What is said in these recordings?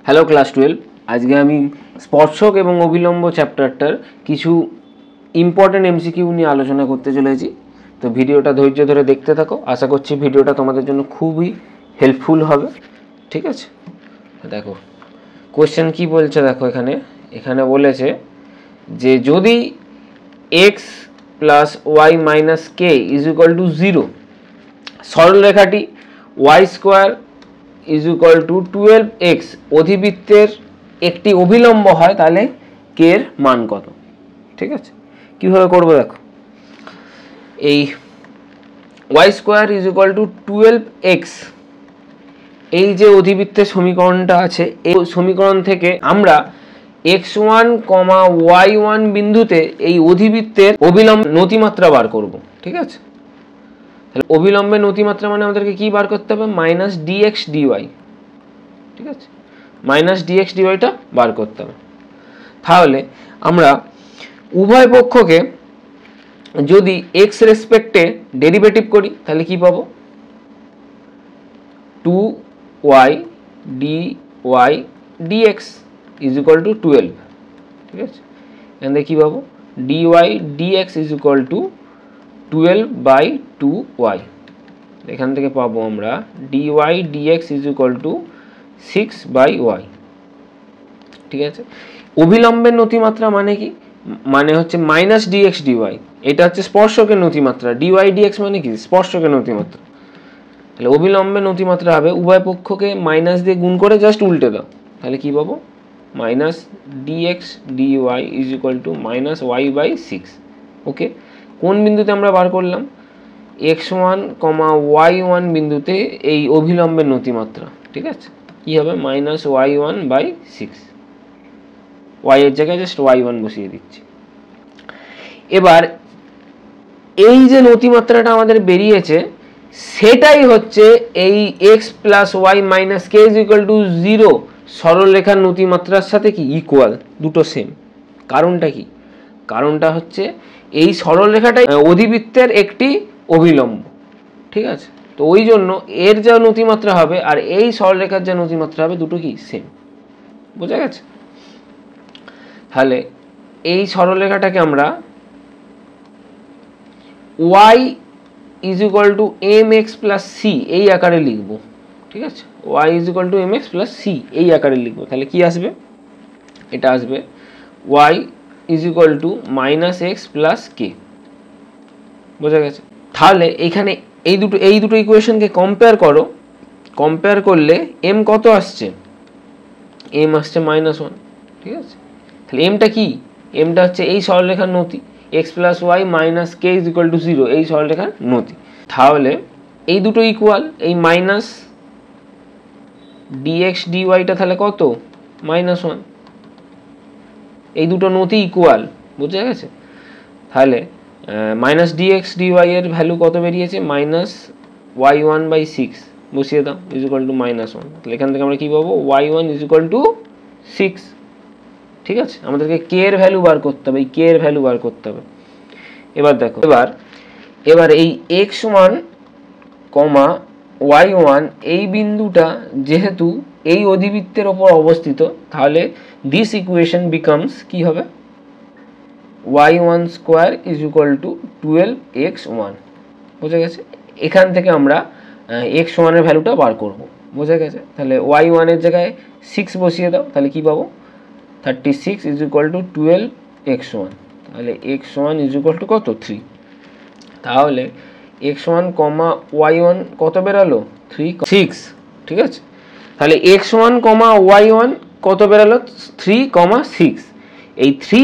Hello class 12। আজকে আমি স্পর্শক এবং অভিলম্ব চ্যাপ্টারটার কিছু ইম্পর্টেন্ট এমসিকিউ নিয়ে আলোচনা করতে চলেছি। তো ভিডিওটা ধৈর্য ধরে দেখতে থাকো। আশা করছি ভিডিওটা তোমাদের জন্য খুবই হেল্পফুল হবে। ঠিক আছে, দেখো কোয়েশ্চেন কি বলছে। দেখো এখানে বলেছে যে যদি x plus Y minus K is equal to 0, সরলরেখাটি y square is equal to 12x অধিবৃত্তের একটি অভিলম্ব হয়, তাহলে কে এর মান কত? ঠিক আছে, কীভাবে করবো দেখো। এই Y square is equal to 12x, এই যে অধিবৃত্তের সমীকরণটা আছে, এই সমীকরণ থেকে আমরা x1, y1 বিন্দুতে এই অধিবৃত্তের অভিলম্ব নতিমাত্রা বার করব। ঠিক আছে, তাহলে অভিলম্বের নতিমাত্রা মানে আমাদেরকে কি বার করতে হবে? Minus DX DY. ঠিক আছে, মাইনাস ডিএক্স ডিওয়াইটা বার করতে হবে। তাহলে আমরা উভয় পক্ষকে যদি এক্স রেসপেক্টে ডেরিভেটিভ করি তাহলে কি পাবো? 2y dy dx is equal two 12। ঠিক আছে, এখান থেকে কী পাবো? dy dx is equal two 12/2y। এখান থেকে পাবো আমরা dy dx is equal two 6/y। ঠিক আছে, অভিলম্বের নতিমাত্রা মানে কি? মানে হচ্ছে মাইনাস ডিএক্স ডিওয়াই। এটা হচ্ছে স্পর্শকের নতিমাত্রা। ডিওয়াই ডিএক্স মানে কি? স্পর্শকের নতিমাত্রা। তাহলে অভিলম্বের নতিমাত্রা হবে উভয় পক্ষকে মাইনাস দিয়ে গুণ করে জাস্ট উল্টে দাও, তাহলে কি পাবো? Minus DX DY is equal to minus y/6। Okay, কোন বিন্দুতে আমরা বার করলাম? x1, y1 বিন্দুতে এই অভিলম্বের নতিমাত্রা। ঠিক আছে, কি হবে? Minus y1/6। y এর জায়গায় জাস্ট y1 বসিয়ে দিচ্ছি। এবার এই যে নতিমাত্রাটা আমাদের বেরিয়েছে সেটাই হচ্ছে এই x plus Y minus K is equal to 0 সরলরেখার নতিমাত্রার সাথে কি ইকুয়াল, দুটো সেম। কারণটা কি? কারণটা হচ্ছে এই সরলরেখাটাই অধিবৃত্তের একটি অভিলম্ব। ঠিক আছে, তো ওই জন্য এর যা নতিমাত্রা হবে আর এই সরলরেখার যা নতিমাত্রা হবে দুটো কি সেম। বোঝা গেছে? তাহলে এই সরলরেখাটাকে আমরা y is equal to mx plus c এই আকারে লিখব। ঠিক আছে, y is equal to mx plus c এই আকারে লিখব। তাহলে কি আসবে? এটা আসবে y is equal to minus x plus k. বোঝা গেছে? তাহলে এখানে এই দুটো ইকুয়েশনকে কম্পেয়ার করো। কম্পেয়ার করলে m কত আসছে? m আসছে -1। ঠিক আছে, তাহলে mটা কি? mটা হচ্ছে এই সরলরেখার নতি x plus Y minus K is equal to 0 এই সরলরেখার নতি। তাহলে এই দুটো ইকুয়াল, এই মাইনাস ডিএক্স ডিওয়াইটা তাহলে কত? -1। এই দুটো নতি ইকুয়াল। বুঝা গেছে? তাহলে মাইনাস ডিএক্স ডিওয়াই এর ভ্যালু কত বেরিয়েছে? মাইনাস y1/6 বসিয়ে দাও ইজ ইকুয়াল টু -1। তাহলে এখান থেকে আমরা কি পাবো? y1 is equal two 6। ঠিক আছে, আমাদেরকে কে এর ভ্যালু বার করতে হবে, এই কে এর ভ্যালু বার করতে হবে। এবার দেখো, এবার এই x1, y1 এই বিন্দুটা যেহেতু এই অধিবৃত্তের ওপর অবস্থিত, তাহলে দিস ইকুয়েশন বিকামস কি হবে? y1 square is equal two 12x1। বোঝা গেছে? এখান থেকে আমরা x1 এর ভ্যালুটা বার করব। বোঝা গেছে? তাহলে y1 এর জায়গায় 6 বসিয়ে দাও, তাহলে কি পাবো? 36 ইজ ইকুয়াল টু 12x1। তাহলে x1 ইজ ইকুয়াল টু কত? 3। তাহলে x1, y1 কত বেরালো? 3, 6। ঠিক আছে, তাহলে x1, y1 কত বেরালো? 3, 6। এই 3,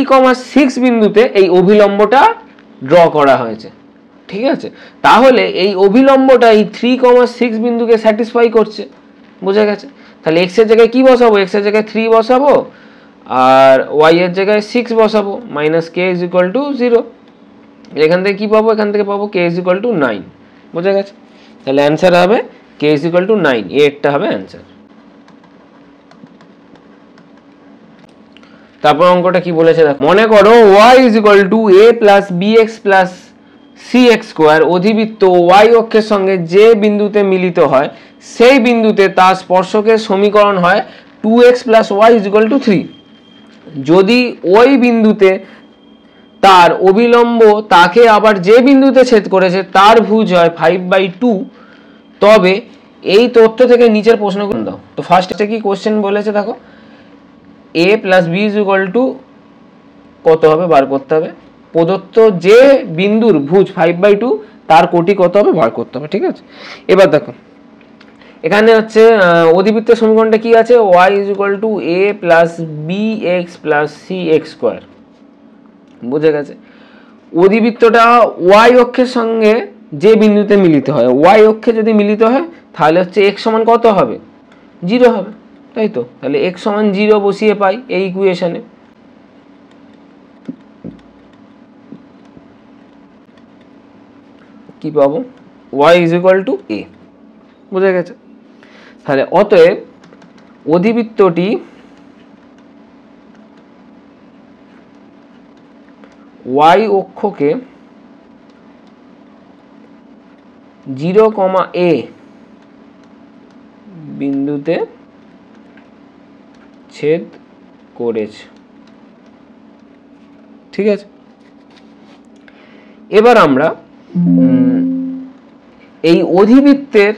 6 বিন্দুতে এই অভিলম্বটা ড্র করা হয়েছে। ঠিক আছে, তাহলে এই অভিলম্বটা এই 3, 6 বিন্দুকে স্যাটিসফাই করছে। বোঝা গেছে? তাহলে x এর জায়গায় কি বসাবো? x এর জায়গায় 3 বসাবো আর y এর জায়গায় 6 বসাবো। Minus K is equal to 0। এখান থেকে কি পাবো? এখান থেকে পাবো কে ইজ ইকুয়াল টু 9। বোঝা গেছে? তাহলে অ্যান্সার হবে কে ইজ ইকুয়াল টু 9। এরটা হবে অ্যান্সার। তারপর অঙ্কটা কি বলেছে দেখো। মনে করো y is equal to a plus bx plus cx square অধিবৃত্ত y অক্ষের সঙ্গে যে বিন্দুতে মিলিত হয় সেই বিন্দুতে তার স্পর্শকের সমীকরণ হয় 2x plus Y is equal to 3। যদি ওই বিন্দুতে তার অবিলম্ব তাকে আবার যে বিন্দুতে ছেদ করেছে তার ভুজ হয় 5/2, তবে এই তথ্য থেকে নিচের প্রশ্নগুলো দাও। তো ফার্স্টে কি কোশ্চেন বলেছে দেখো, a plus B is equal to কত হবে বার করতে হবে, প্রদত্ত যে বিন্দুর ভুজ 5/2 তার কোটি কত হবে বার করতে হবে। ঠিক আছে, এবার দেখো এখানে হচ্ছে অধিবৃত্তের সমীকরণটা কি আছে, y is equal to a plus B X plus C X square. বুঝে গেছে, অধিবৃত্তটা y অক্ষের সঙ্গে যে বিন্দুতে মিলিত হয়, y অক্ষে যদি মিলিত হয় তাহলে হচ্ছে x সমান কত হবে, 0 হবে, তাই তো। তাহলে x সমান 0 বসিয়ে পাই এই ইকুয়েশনে। কি পাবো, y is equal to a। বুঝে গেছে, তাহলে অতএব অধিবৃত্তটি y অক্ষকে 0,a বিন্দুতে ছেদ করেছে। ঠিক আছে, এবার আমরা এই অধিবৃত্তের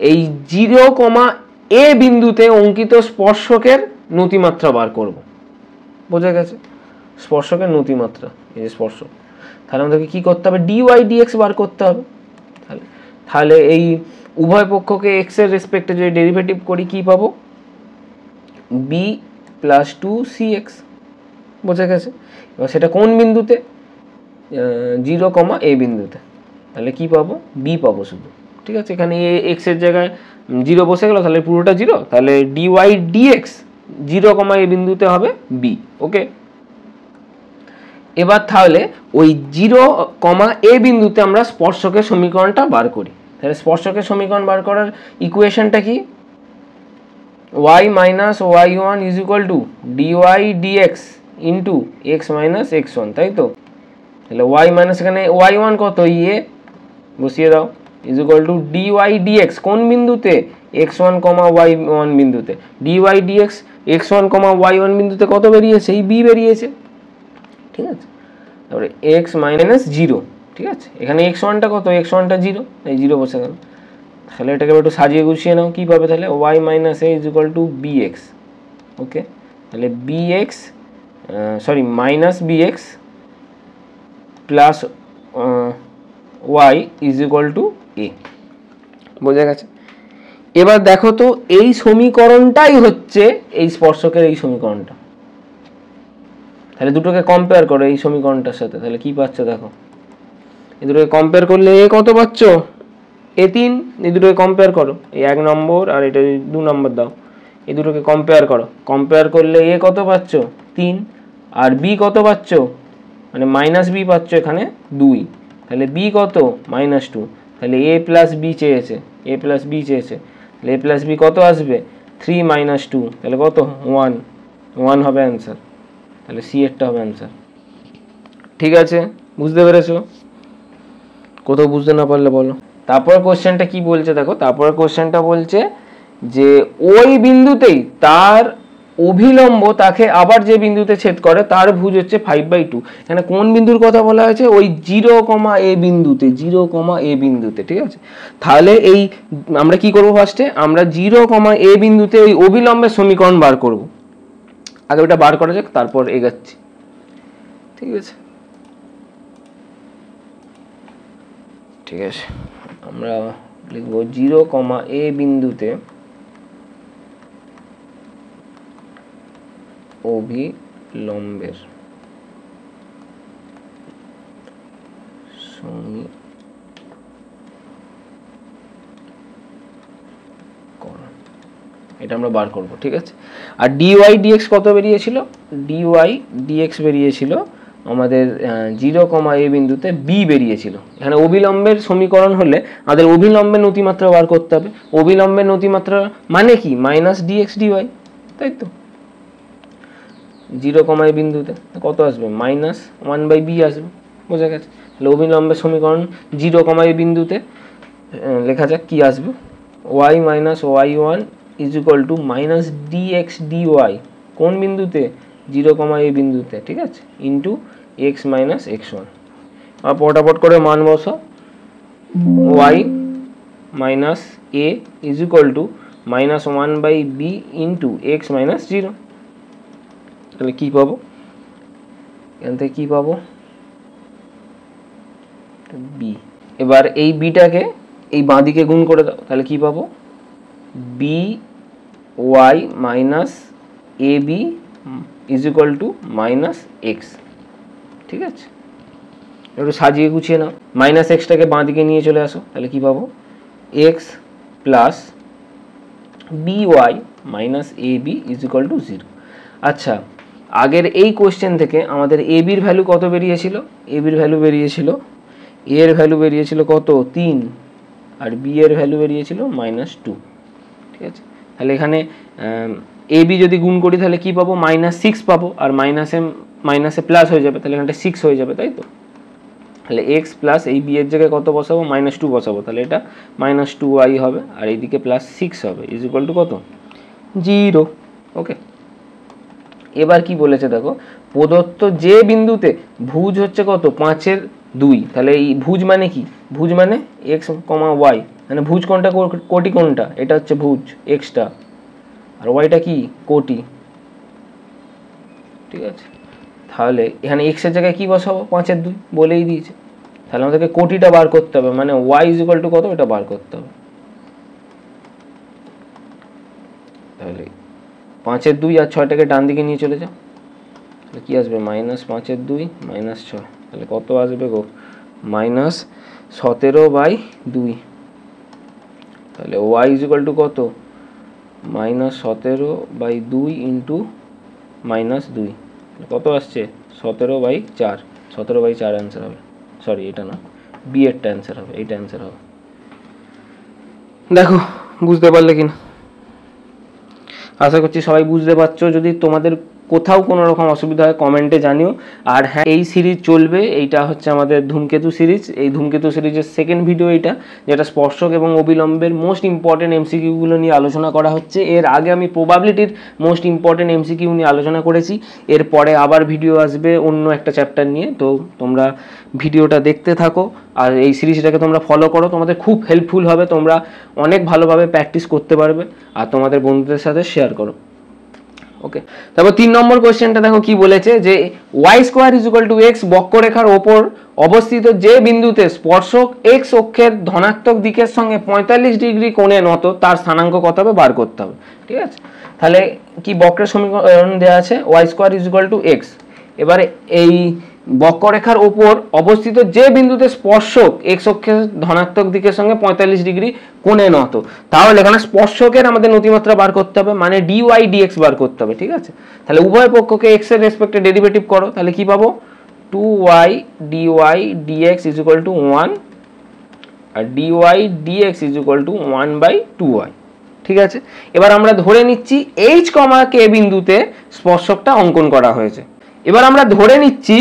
এই 0,a বিন্দুতে অঙ্কিত স্পর্শকের নতিমাত্রা বার করব। বোঝা গেছে, স্পর্শকের নতিমাত্রা, এই যে স্পর্শক, তাহলে আমাদেরকে কি করতে হবে, dy dx বার করতে হবে। তাহলে এই উভয় পক্ষকে x এর রেসপেক্টে যদি ডেরিভেটিভ করি কি পাবো, b প্লাস 2cx। বোঝা গেছে, এবার সেটা কোন বিন্দুতে, 0,a বিন্দুতে, তাহলে কি পাবো, b পাবো শুধু। ঠিক আছে, এখানে x এর জায়গায় 0 বসে গেল, তাহলে পুরোটা 0, তাহলে dy dx 0,a বিন্দুতে হবে b। ওকে, এবার তাহলে ওই 0,a বিন্দুতে আমরা স্পর্শকের সমীকরণটা বার করি। তাহলে স্পর্শকের সমীকরণ বার করার ইকুয়েশনটা কি, y minus y1 is equal two dy dx into x minus x1, তাই তো। তাহলে y মাইনাস এখানে y1 কত, a বসিয়ে দাও, is equal two dy dx কোন বিন্দুতে, x1, y1 বিন্দুতে, dy dx x1, y1 বিন্দুতে কত বেরিয়েছে, এই b বেরিয়েছে। ঠিক আছে, তারপরে x মাইনাস 0। ঠিক আছে, এখানে x1টা কত, x1টা 0, এই 0 বসে গেল। তাহলে এটাকে একটু সাজিয়ে গুছিয়ে নাও, কি পাবে তাহলে, y minus a is equal two bx। ওকে, তাহলে bx sorry minus bx plus y is equal to a। বোঝা গেছে, এবার দেখো তো এই সমীকরণটাই হচ্ছে এই স্পর্শকের এই সমীকরণটা। তাহলে দুটোকে কম্পেয়ার করো এই সমীকরণটার সাথে, তাহলে কি পাচ্ছ দেখো, এই দুটোকে কম্পেয়ার করলে এ কত পাচ্ছ, a3। এই দুটোকে কম্পেয়ার করো, এই 1 নম্বর আর এটা 2 নম্বর দাও, এই দুটোকে কম্পেয়ার করো, কম্পেয়ার করলে এ কত পাচ্ছ 3, আর বি কত পাচ্ছ, মানে মাইনাস বি পাচ্ছ এখানে 2, তাহলে বি কত -2। তাহলে এ প্লাস বি চেয়েছে, এ প্লাস বি চেয়েছে, তাহলে এ প্লাস বি কত আসবে 3 - 2, তাহলে কত 1 হবে অ্যান্সার। তাহলে সি এরটা হবে অ্যান্সার। ঠিক আছে, বুঝতে পেরেছো, কোথাও বুঝতে না পারলে বলো। তারপর কোশ্চেনটা কি বলছে দেখো, তারপর কোশ্চেনটা বলছে যে ওই বিন্দুতেই তার অভিলম্ব তাকে আবার যে বিন্দুতে ছেদ করে তার ভুজ হচ্ছে 5/2। এখানে কোন বিন্দুর কথা বলা হয়েছে, ওই 0,a বিন্দুতে, 0,a বিন্দুতে। ঠিক আছে, তাহলে এই আমরা কি করব, ফার্স্টে আমরা 0,a বিন্দুতে ওই অভিলম্বের সমীকরণ বার করব। আগে ওটা বার করা যাক, তারপর এগাচ্ছি। ঠিক আছে, ঠিক আছে, আমরা লিখব 0,a বিন্দুতে অভিলম্বের সমীকরণ, এটা আমরা বার করব। ঠিক আছে, আর dy dx কত বেরিয়েছিল, dy dx বেরিয়েছিল আমাদের 0,a বিন্দুতে b বেরিয়েছিল। এখানে অভিলম্বের সমীকরণ হলে আমাদের অভিলম্বের নতিমাত্রা বার করতে হবে। অভিলম্বের নতিমাত্রা মানে কি, মাইনাস dx dy, তাই তো। 0,a বিন্দুতে কত আসবে, -1/b আসবে। বোঝা গেছে, তাহলে অভিলম্বের সমীকরণ 0,a বিন্দুতে লেখা যাক কি আসবে, y minus y1 is equal to minus dx dy কোন বিন্দুতে 0, a বিন্দুতে, ঠিক আছে, ইন্টু x মাইনাস x1। আর পটাপট করে মান বসো, y minus a is equal to minus 1/b into x minus 0। তাহলে কী পাবো এখান থেকে, কী পাবো, b। এবার এই বিটাকে এই বাঁদিকে গুণ করে দাও, তাহলে কি পাবো, by minus ab is equal to minus x. ঠিক আছে, একটু সাজিয়ে গুছিয়ে নাও, মাইনাস এক্সটাকে বাঁদিকে নিয়ে চলে আসো, তাহলে কি পাবো, x plus by minus ab is equal to 0। আচ্ছা, আগের এই কোশ্চেন থেকে আমাদের ab এর ভ্যালু কত বেরিয়েছিল, ab এর ভ্যালু বেরিয়েছিল, a এর ভ্যালু বেরিয়েছিল কত 3, আর b এর ভ্যালু বেরিয়েছিল -2। ঠিক আছে, তাহলে এখানে ab যদি গুণ করি তাহলে কি পাবো, -6 পাবো, আর মাইনাসে প্লাস হয়ে যাবে, তাহলে এখানটা 6 হয়ে যাবে, তাই তো। তাহলে x প্লাস এই b এর জায়গায় কত বসাবো, -2 বসাবো, তাহলে এটা -2y হবে, আর এইদিকে +6 হবে, ইজ ইকুয়াল টু কত, 0। ওকে, এবার কি বলেছে দেখো, প্রদত্ত যে বিন্দুতে ভুজ হচ্ছে কত 5/2, তাহলে এই ভুজ মানে কি, ভুজ মানে x, y, মানে ভুজ কোনটা, কোটি কোনটা, এটা হচ্ছে ভুজ xটা, আর yটা কি কোটি। ঠিক আছে, তাহলে এখানে x এর জায়গায় কি বসাবো, 5/2 বলেই দিয়েছে, তাহলে আমাদেরকে কোটিটা বার করতে হবে, মানে y ইজ ইকুয়াল টু কত, এটা বার করতে হবে। তাহলে 5/2 আর 6টাকে ডান দিকে নিয়ে চলে যাও, তাহলে কি আসবে, -5/2 -6, তাহলে কত আসবে গো, -17/2। তাহলে y ইজ ইকুয়াল টু কত, -17/2 ইন্টু -2, কত আসছে 17/4, 17/4 অ্যান্সার হবে, সরি এটা না, বি এরটা অ্যান্সার হবে, এইটা অ্যান্সার হবে। দেখো বুঝতে পারলে কিনা, আশা করছি সবাই বুঝতে পারছো। যদি তোমাদের কোথাও কোনো রকম অসুবিধা হয় কমেন্টে জানিও। আর হ্যাঁ, এই সিরিজ চলবে, এইটা হচ্ছে আমাদের ধূমকেতু সিরিজ, এই ধূমকেতু সিরিজের সেকেন্ড ভিডিও এটা, যেটা স্পর্শক এবং অবিলম্বের মোস্ট ইম্পর্টেন্ট এমসিকিউগুলো নিয়ে আলোচনা করা হচ্ছে। এর আগে আমি প্রবাবিলিটির মোস্ট ইম্পর্টেন্ট এমসিকিউ নিয়ে আলোচনা করেছি, এরপরে আবার ভিডিও আসবে অন্য একটা চ্যাপ্টার নিয়ে, তো তোমরা ভিডিওটা দেখতে থাকো আর এই সিরিজটাকে তোমরা ফলো করো, তোমাদের খুব হেল্পফুল হবে, তোমরা অনেক ভালোভাবে প্র্যাকটিস করতে পারবে, আর তোমাদের বন্ধুদের সাথে শেয়ার করো। ওকে, তারপর 3 নম্বর কোশ্চেনটা দেখো কি বলেছে, যে y square is equal to x বক্ররেখার ওপর অবস্থিত যে বিন্দুতে স্পর্শক x অক্ষের ধনাত্মক দিকের সঙ্গে 45 ডিগ্রি কোণে নত, তার স্থানাঙ্ক কত হবে বার করতে হবে। ঠিক আছে, তাহলে কি বক্রের সমীকরণ দেওয়া আছে, y square is equal to x। এবারে এই বক্ররেখার ওপর অবস্থিত যে বিন্দুতে স্পর্শক x অক্ষের ধনাত্মক দিকের সঙ্গে 45 ডিগ্রি কোণে নত, তাহলে এখানে স্পর্শকের আমাদের নতিমাত্রা বার করতে হবে, মানে dy dx বার করতে হবে। ঠিক আছে, তাহলে উভয় পক্ষকে x এর রেসপেক্টে ডেরিভেটিভ করো, তাহলে কি পাবো, 2y dy dx is equal to 1, আর dy dx is equal to 1/2y। ঠিক আছে, এবার আমরা ধরে নিচ্ছি h, k বিন্দুতে স্পর্শকটা অঙ্কন করা হয়েছে। এবার আমরা ধরে নিচ্ছি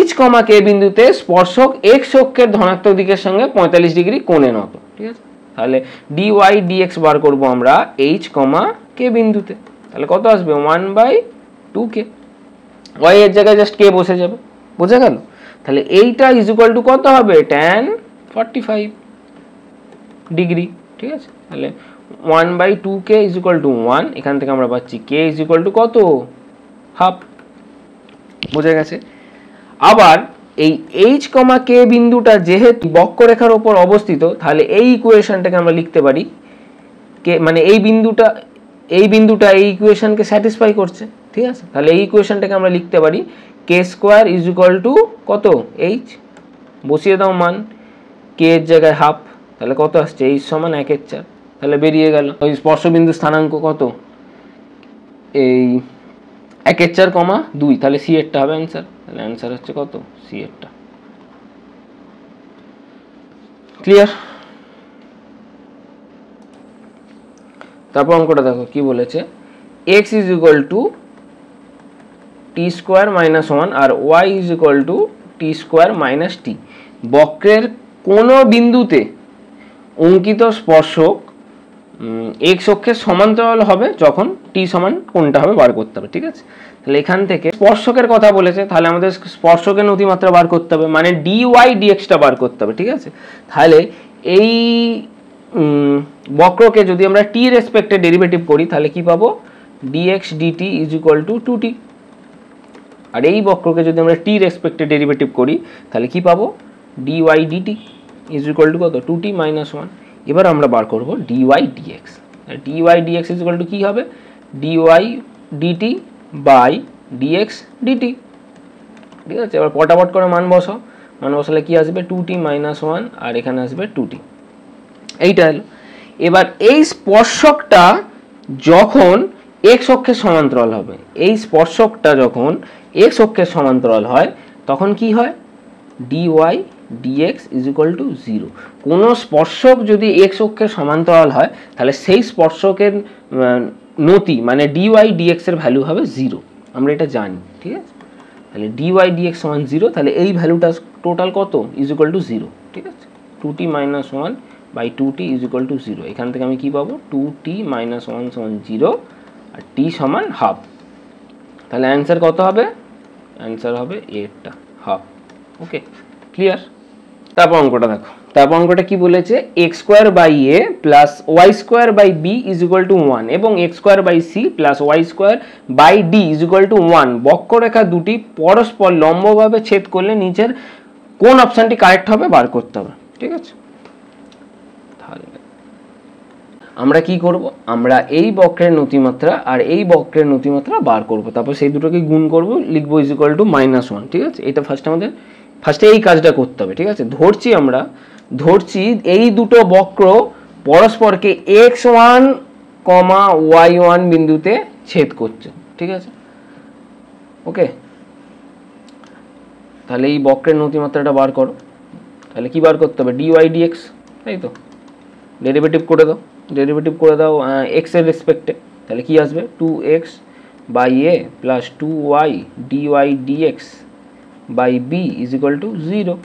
h, k বিন্দুতে স্পর্শক x অক্ষের ধনাত্মক দিকের সঙ্গে 45 ডিগ্রি কোণে নত। ঠিক আছে, তাহলে dy dx বার করব আমরা h, k বিন্দুতে, তাহলে কত আসবে, 1/2k, y এর জায়গায় জাস্ট k বসে যাবে, বোঝা গেল। তাহলে এইটা ইজ ইকুয়াল টু কত হবে, tan 45 ডিগ্রি। ঠিক আছে, তাহলে 1/2k ইজ ইকুয়াল টু 1, এখান থেকে আমরা পাচ্ছি k ইজ ইকুয়াল টু কত, হাফ, বোঝা গেছে। আবার এই h, k বিন্দুটা যেহেতু বক্ররেখার উপর অবস্থিত, তাহলে এই ইকুয়েশনটাকে আমরা লিখতে পারি কে, মানে এই বিন্দুটা এই ইকুয়েশনকে স্যাটিসফাই করছে। ঠিক আছে, তাহলে এই ইকুয়েশনটাকে আমরা লিখতে পারি k square is equal to কত, h, বসিয়ে দাও মান, k এর জায়গায় হাফ, তাহলে কত আসছে, h সমান 1/4, তাহলে বেরিয়ে গেল ওই স্পর্শবিন্দু স্থানাঙ্ক কত, এই 1/4, 2, তাহলে সি এরটা হবে অ্যান্সার, তাহলে অ্যান্সার হচ্ছে কত, সি এরটা। ক্লিয়ার? তারপর অঙ্কটা দেখো কি বলেছে, x is equal to t square minus 1 আর y is equal to t square minus t. বক্রের কোন বিন্দুতে অঙ্কিত স্পর্শক এক্স অক্ষের সমান্তরাল হবে যখন টি সমান কোনটা হবে বার করতে হবে, ঠিক আছে। তাহলে এখান থেকে স্পর্শকের কথা বলেছে, তাহলে আমাদের স্পর্শকের নতিমাত্রা বার করতে হবে, মানে ডি ওয়াই ডিএক্সটা বার করতে হবে, ঠিক আছে। তাহলে এই বক্রকে যদি আমরা টি রেসপেক্টে ডেরিভেটিভ করি তাহলে কি পাবো, DX DT is equal to 2t। আর এই বক্রকে যদি আমরা টি রেসপেক্টে ডেরিভেটিভ করি তাহলে কি পাবো, d y d t is equal to কত, 2t মাইনাস 1। এবার আমরা বার করবো d y d x. D y dx is equal to কী হবে, d y d t by d x d t, ঠিক আছে। এবার পটাপট করে মান বসাও, মান বসালে কি আসবে, 2t মাইনাস 1 আর এখানে আসবে 2t, এইটা হলো। এবার এই স্পর্শকটা যখন এক্স অক্ষের সমান্তরাল হবে, এই স্পর্শকটা যখন এক্স অক্ষের সমান্তরাল হয় তখন কি হয়, DY dx is equal to 0। কোনো স্পর্শক যদি এক্স অক্ষের সমান্তরাল হয় তাহলে সেই স্পর্শকের নতি মানে ডিওয়াই ডিএক্স এর ভ্যালু হবে 0, আমরা এটা জানি, ঠিক আছে। তাহলে ডিওয়াই ডিএক্স সমান 0, তাহলে এই ভ্যালুটা টোটাল কত, ইজ ইকুয়াল টু 0, ঠিক আছে। 2t minus 1 by 2t is equal to 0। এখান থেকে আমি কি পাবো, 2t মাইনাস 1 সমান 0 আর t সমান হাফ। তাহলে অ্যান্সার কত হবে, অ্যান্সার হবে এরটা হাফ। ওকে, ক্লিয়ার। তারপর অঙ্কটা দেখো, তারপর অঙ্কটা কি বলেছে, X square by A plus Y square by B is equal to 1 এবং X square by C plus Y square by D is equal to 1 বক্ররেখা দুটি পরস্পর লম্বভাবে ছেদ করলে নিচের কোন অপশনটি কারেক্ট হবে বার করতে হবে, ঠিক আছে। তাহলে আমরা কি করব, আমরা এই বক্রের নতিমাত্রা আর এই বক্রের নতিমাত্রা বার করব, তারপর সেই দুটোকে গুণ করব, লিখবো ইজ ইকুয়াল টু -1, ঠিক আছে। এটা ফার্স্টে এই কাজটা করতে হবে, ঠিক আছে। ধরছি এই দুটো বক্র পরস্পরকে x1, y1 বিন্দুতে ছেদ করছে, ঠিক আছে। ওকে, তাহলে এই বক্রের নতিমাত্রাটা বার করো। তাহলে কি বার করতে হবে, ডিওয়াই ডিএক্স, তাই তো। ডেরিভেটিভ করে দাও এক্স এর রেসপেক্টে, তাহলে কি আসবে, 2x by A plus 2y dy dx by B is equal to 0।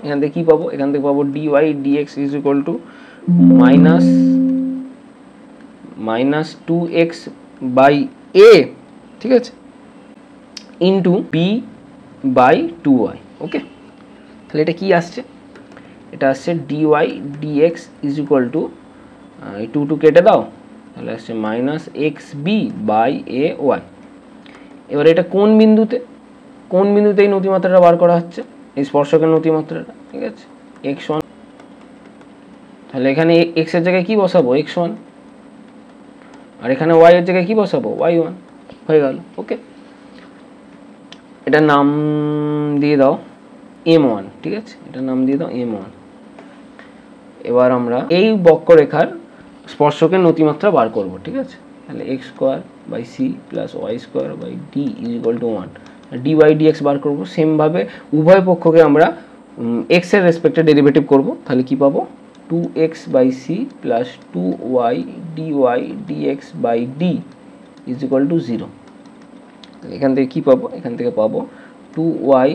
এখান থেকে কি পাবো, এখান থেকে পাবো d y dx is equal to minus 2x by a, ঠিক আছে, ইন্টু বি বাই 2y। ওকে, তাহলে এটা কি আসছে, এটা আসছে DY dx is equal to, এই 2 কেটে দাও, তাহলে আসছে minus X B by A Y. এবার এটা কোন বিন্দুতে এই নতিমাত্রাটা বার করা হচ্ছে, এই স্পর্শকের নতিমাত্রাটা, ঠিক আছে, x1। তাহলে এখানে x এর জায়গায় কি বসাবো, x1, আর এখানে y এর জায়গায় কি বসাবো, y1, হয়ে গেল। ওকে, এটা নাম দিয়ে দাও m1, ঠিক আছে, এটা নাম দিয়ে দাও m1। এবার আমরা এই বক্ররেখার স্পর্শকের নতিমাত্রা বার করব, ঠিক আছে। তাহলে x square by C plus Y square by D is equal to 1, dy dx বার করবো। সেমভাবে উভয় পক্ষকে আমরা এক্স এর রেসপেক্টে ডেরিভেটিভ করব, তাহলে কি পাবো, 2x by C plus 2y dy dx by D is equal to 0। এখান থেকে কি পাবো, এখান থেকে পাবো 2y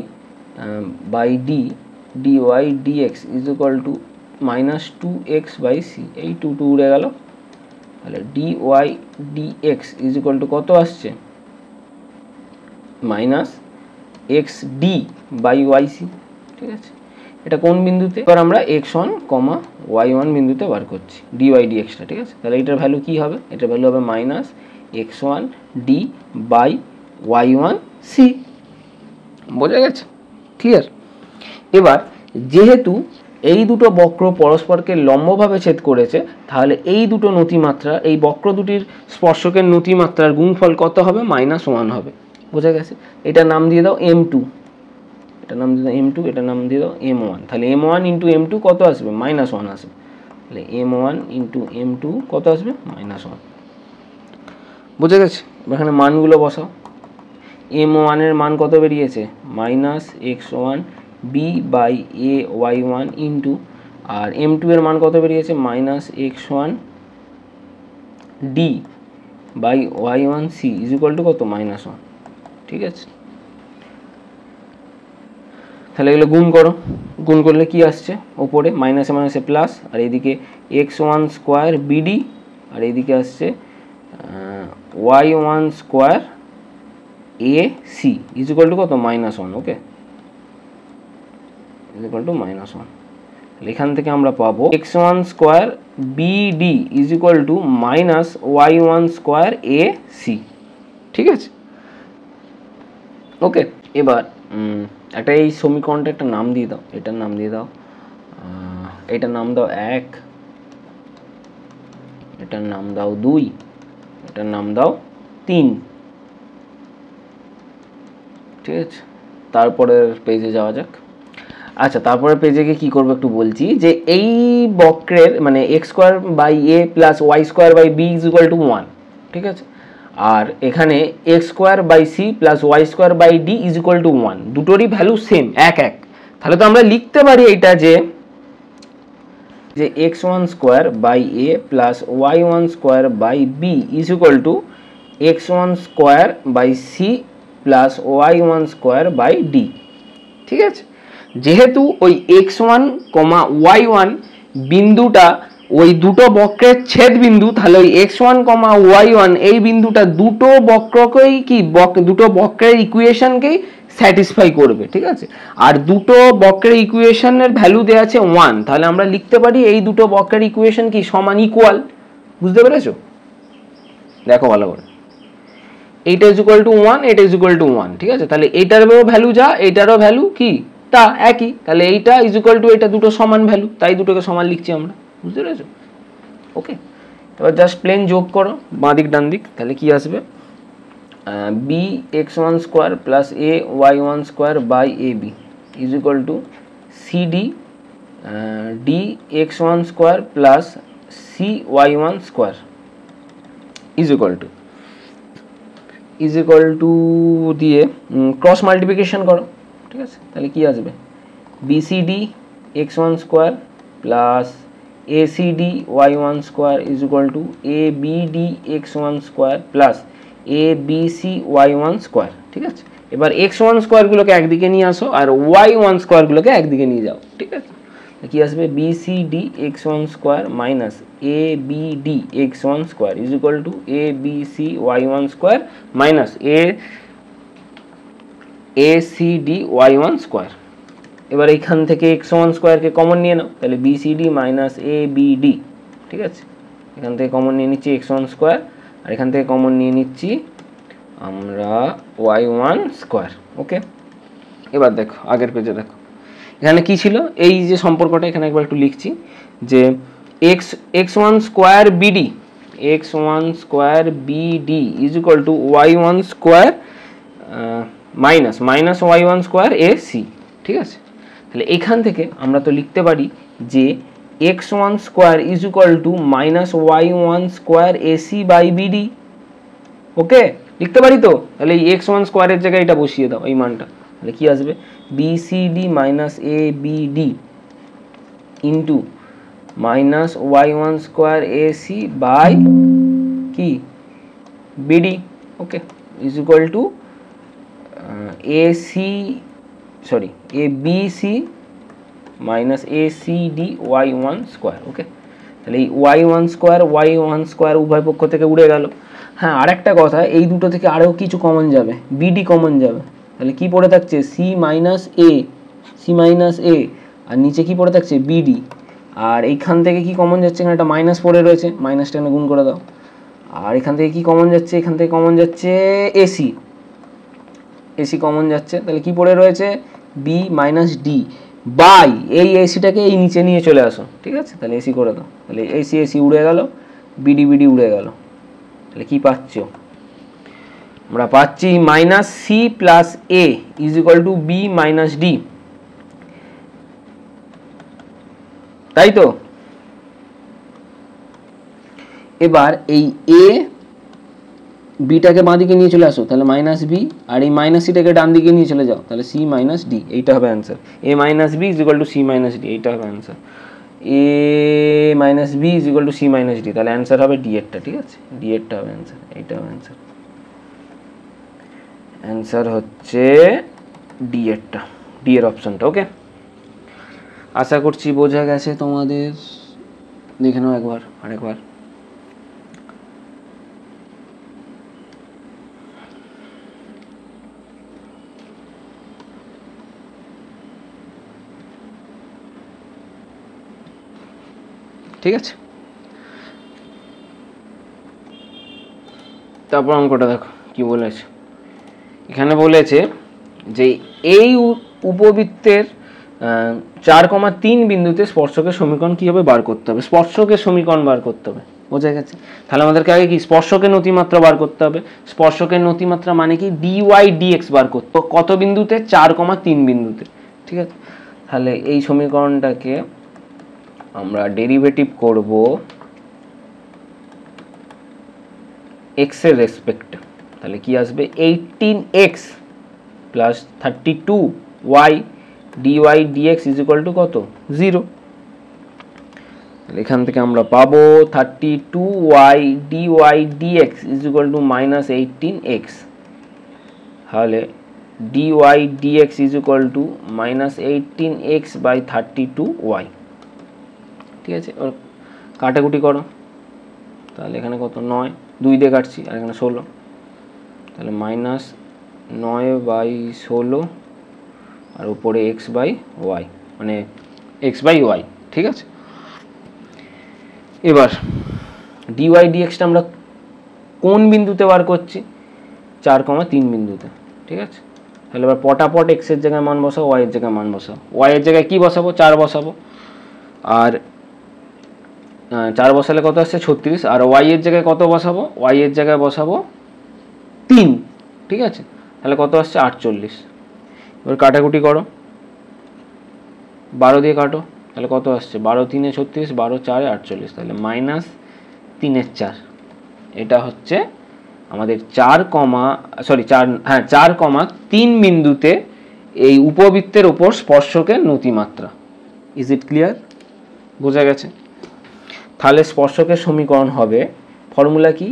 by D DY dx is equal to minus 2x by C, এই 2 উড়ে গেল। তাহলে DY dx is equal to কত আসছে, minus X D by Y C, ঠিক আছে। এটা কোন বিন্দুতে, এবার আমরা x1, y1 বিন্দুতে বার করছি ডিওয়াই ডিএক্সটা, ঠিক আছে। তাহলে এটার ভ্যালু কি হবে, এটার ভ্যালু হবে minus x1 D by y1 C. বোঝা গেছে, ক্লিয়ার। এবার যেহেতু এই দুটো বক্র পরস্পরকে লম্বভাবে ছেদ করেছে, তাহলে এই দুটো নতিমাত্রা, এই বক্র দুটির স্পর্শকের নতিমাত্রার গুণফল কত হবে, -1 হবে। বোঝা গেছে, এটার নাম দিয়ে দাও m2, এটা নাম দিয়ে দাও m2, এটা নাম দিয়ে দাও m1। তাহলে m1 ইন্টু m2 কত আসবে, -1 আসবে। তাহলে m1 ইন্টু m2 কত আসবে, -1। বোঝা গেছে, এখানে মানগুলো বসাও। m1 এর মান কত বেরিয়েছে, minus x1 B by A y1 into, আর m2 এর মান কত বেরিয়েছে, minus x1 D by y1 C is equal to কত, -1, ঠিক আছে। তাহলে এগুলো গুণ করো, গুণ করলে কি আসছে ওপরে মাইনাসে মাইনাসে প্লাস, আর এইদিকে x1 স্কোয়ার বিডি, আর এইদিকে আসছে y1 square A C is equal to কত -1। Okay, is equal to -1। এখান থেকে আমরা পাবো x1 square BD is equal to -y1 square A C. ঠিক আছে, ওকে। এবার একটা এই সমীকরণটা একটা নাম দিয়ে দাও, এটার নাম দিয়ে দাও, এটার নাম দাও 1, এটার নাম দাও 2, এটার নাম দাও 3। ঠিক আছে, তারপরের পেজে যাওয়া যাক। আচ্ছা, তারপরে পেজে গিয়ে কী করবো একটু বলছি, যে এই বক্রের মানে X square by A plus Y square by B is equal to 1। ঠিক আছে, আর এখানে X square by C plus Y square by D is equal to 1, দুটোরই ভ্যালু সেম, এক। তাহলে তো আমরা লিখতে পারি এইটা যে x1 square by A plus y1 square by B is equal to x1 square by C plus y1 square by D. ঠিক আছে, যেহেতু ওই x1, y1 বিন্দুটা ওই দুটো বক্রের ছেদ বিন্দু, তাহলে ওই x1, y1 এই বিন্দুটা দুটো বক্রকেই দুটো বক্রের ইকুয়েশনকেই স্যাটিসফাই করবে। ঠিক আছে, আর দুটো বক্রের ইকুয়েশনের ভ্যালু দেওয়া আছে 1, তাহলে আমরা লিখতে পারি এই দুটো বক্রের ইকুয়েশন কি সমান, ইকুয়াল। বুঝতে পেরেছো? দেখো ভালো করে, এইটা ইজ ইকুয়াল টু 1, এটা ইজ ইকুয়াল টু 1। ঠিক আছে, তাহলে এইটারও ভ্যালু যা, এইটারও ভ্যালু কি তা একই, তাহলে এইটা ইজ ইকুয়াল টু এটা, দুটো সমান ভ্যালু, তাই দুটোকে সমান লিখছি আমরা। বুঝতে পেরেছো? ওকে, এবার জাস্ট প্লেন যোগ করো বাঁ দিক ডান দিক, তাহলে কি আসবে, B x1 square plus A y1 square by A B is equal to C D D x1 square plus C y1 square is equal to দিয়ে ক্রস মাল্টিপ্লিকেশন করো। ঠিক আছে, তাহলে কি আসবে, BCD x1 square plus ACD y1 square is equal to A BD x1 square plus A BC y1 square. ঠিক আছে, এবার x1 স্কোয়ারগুলোকে একদিকে নিয়ে আসো আর y1 স্কোয়ারগুলোকে একদিকে নিয়ে যাও। ঠিক আছে, কি আসবে, BCD x1 square minus A BD x1 square is equal to A BC y1 square minus ACD y1 square. এবার এইখান থেকে x1 স্কোয়ারকে কমন নিয়ে নাও, তাহলে বিসিডি মাইনাস এ বিডি। ঠিক আছে, এখান থেকে কমন নিয়ে নিচ্ছি x1 স্কোয়ার, আর এখান থেকে কমন নিয়ে নিচ্ছি আমরা y1 স্কোয়ার। ওকে, এবার দেখো আগের পেজে দেখো, এখানে কি ছিল, এই যে সম্পর্কটা এখানে একবার একটু লিখছি, যে x1 square BD is equal to y1 square minus y1 square A C. ঠিক আছে, তাহলে এখান থেকে আমরা তো লিখতে পারি যে x1 square is equal to -y1 square ac by bd. Okay, লিখতে পারি তো, তাহলে এই x1 স্কোয়ারের জায়গায় এটা বসিয়ে দাও এই মানটা, তাহলে কি আসবে, bcd minus A bd into -y1 square ac by কি bd. Okay, is equal to A bc minus ACD y1 square. Okay, তাহলে এই y1 স্কোয়ার উভয় পক্ষ থেকে উড়ে গেল। হ্যাঁ, আরেকটা কথা, এই দুটো থেকে আরও কিছু কমন যাবে, বিডি কমন যাবে, তাহলে কি পড়ে থাকছে, সি মাইনাস এ, আর নিচে কি পড়ে থাকছে, বিডি। আর এইখান থেকে কি কমন যাচ্ছে, এখানে একটা মাইনাস পড়ে রয়েছে, মাইনাসটা এখানে গুণ করে দাও। আর এখান থেকে কি কমন যাচ্ছে, এখান থেকে কমন যাচ্ছে এসি কমন যাচ্ছে, তাহলে কি পড়ে রয়েছে, বি মাইনাস ডি বাই এই এসিটাকে এই নিচে নিয়ে চলে আসো। ঠিক আছে, তাহলে এসি করে দাও, তাহলে এসি উড়ে গেল, বিডি উড়ে গেল, তাহলে কি পাচ্ছ, আমরা পাচ্ছি minus C plus A is equal to B minus D. তাই তো, এবার এই এ বিটাকে বাঁ দিকে নিয়ে চলে আসো, তাহলে মাইনাস বি, আর এই মাইনাস সিটাকে ডান দিকে নিয়ে চলে যাও, তাহলে সি মাইনাস ডি, এইটা হবে answer. A minus B is equal to C minus D, এইটা হবে answer. A minus B is equal to C minus D, তাহলে অ্যান্সার হবে ডি এরটা। ঠিক আছে, ডি এরটা হবে অ্যান্সার, এইটা হবে অ্যান্সার হচ্ছে ডি এরটা। ডি এর অপশনটা। ওকে, আশা করছি বোঝা গেছে তোমাদের। দেখে নাও আরেকবার। ঠিক আছে, তারপর অঙ্কটা দেখো কি বলেছে। এখানে বলেছে যে এই উপবৃত্তের 4,3 বিন্দুতে স্পর্শকের সমীকরণ কীভাবে বার করতে হবে। স্পর্শকের সমীকরণ বার করতে হবে, বোঝা গেছে। তাহলে আমাদেরকে আগে কি স্পর্শকের নতিমাত্রা বার করতে হবে। স্পর্শকের নতিমাত্রা মানে কি ডিওয়াই ডিএক্স বার করতে। কত বিন্দুতে? 4,3 বিন্দুতে। ঠিক আছে, তাহলে এই সমীকরণটাকে আমরা ডেরিভেটিভ করব এক্স এর রেসপেক্টে। তাহলে কি আসবে? 18x plus 32y dy dx is equal to কত? 0। এখান থেকে আমরা পাবো 32y dy dx is equal to minus 18x। তাহলে dy dx is equal to minus 18x by 32y। ঠিক আছে, এবার কাটাকুটি করো। তাহলে এখানে কত? 9, 2 দিয়ে কাটছি, আর এখানে 16। তাহলে মাইনাস 9/16 আর উপরে এক্স বাই ওয়াই, মানে এক্স বাই ওয়াই। ঠিক আছে, এবার ডিওয়াই ডিএক্সটা আমরা কোন বিন্দুতে বার করছি? 4,3 বিন্দুতে। ঠিক আছে, তাহলে এবার পটাপট এক্সের জায়গায় মান বসাবো, ওয়াইয়ের জায়গায় মান বসাবো। ওয়াইয়ের জায়গায় কি বসাবো? 4 বসাবো, আর 4 বসালে কত আসছে? 36। আর ওয়াইয়ের জায়গায় কত বসাবো? ওয়াইয়ের জায়গায় বসাবো 3। ঠিক আছে, তাহলে কত আসছে? 48। এবার কাটাকুটি করো, 12 দিয়ে কাটো, তাহলে কত আসছে? 12 3 36, 12 4 48, তাহলে মাইনাস 3/4। এটা হচ্ছে আমাদের 4,3 বিন্দুতে এই উপবৃত্তের উপর স্পর্শকের নতিমাত্রা। Is it clear? বোঝা গেছে? তাহলে স্পর্শকের সমীকরণ হবে, ফর্মুলা কি?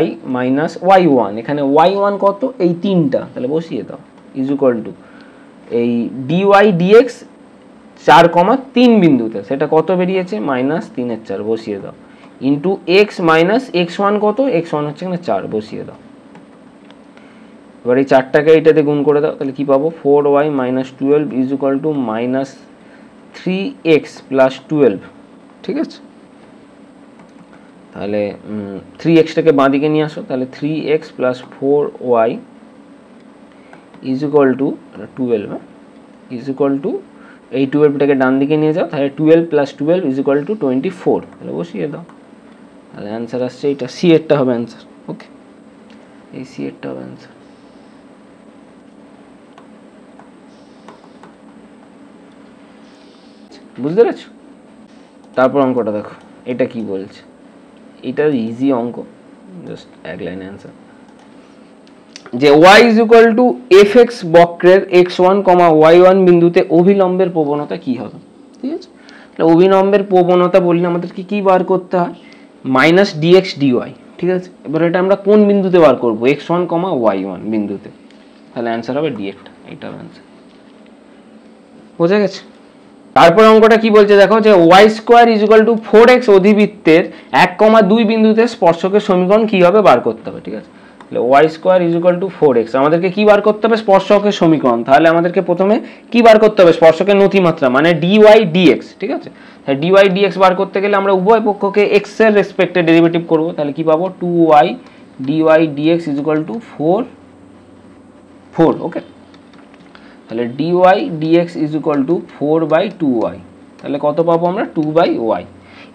y minus y1। এখানে y1 কত? এই 3টা, তাহলে বসিয়ে দাও। ইজ ইকুয়াল টু এই ডিওয়াই ডিএক্স 4,3 বিন্দুতে, সেটা কত বেরিয়েছে? মাইনাস 3/4, বসিয়ে দাও। ইন্টু এক্স মাইনাস x1 কত? x1 হচ্ছে এখানে 4, বসিয়ে দাও। এবার এই 4টাকে এইটাতে গুণ করে দাও, তাহলে কি পাবো? 4y minus 12 is equal to minus 3x plus 12। ঠিক আছে, তাহলে 3xটাকে বাঁ দিকে নিয়ে আসো, তাহলে 3x plus 4y is equal two 12 is equal to এই 12টাকে ডান দিকে নিয়ে যাও, তাহলে 12 প্লাস 12 ইজ ইকুয়াল টু 24। তাহলে বসিয়ে দাও, তাহলে অ্যান্সার আসছে এইটা। সি এরটা হবে অ্যান্সার। ওকে, এই সি এরটা হবে অ্যান্সার। বুঝতে পেরেছো? তারপর অঙ্কটা দেখো, এটা কি বলছে। এটা ইজি অঙ্ক, জাস্ট এক লাইন অ্যান্সার। যে y is equal two fx বক্রের x1, y1 বিন্দুতে অভিলম্বের প্রবণতা কি হবে। ঠিক আছে, তাহলে অভিলম্বের প্রবণতা বললে আমাদেরকে কি বার করতে হয়? Minus DX DY. ঠিক আছে, এবার এটা আমরা কোন বিন্দুতে বার করবো? x1, y1 বিন্দুতে। তাহলে অ্যান্সার হবে ডিএক্টটা, এইটা হবে অ্যান্সার। বোঝা গেছে? তারপর অঙ্কটা কি বলছে দেখো, যে y square is equal two 4x অধিবৃত্তের 1,2 বিন্দুতে স্পর্শকের সমীকরণ কিভাবে বার করতে হবে। ঠিক আছে, তাহলে y square is equal two 4x, আমাদেরকে কি বার করতে হবে? স্পর্শকের সমীকরণ। তাহলে আমাদেরকে প্রথমে কি বার করতে হবে? স্পর্শকের নতিমাত্রা, মানে dy dx। ঠিক আছে, তাহলে dy dx বার করতে গেলে আমরা উভয় পক্ষকে x এর রেসপেক্টে ডেরিভেটিভ করব। তাহলে কি পাবো? 2y dy dx is equal two 4। ওকে, তাহলে dy dx is equal two 4/2y। তাহলে কত পাবো আমরা? 2/y।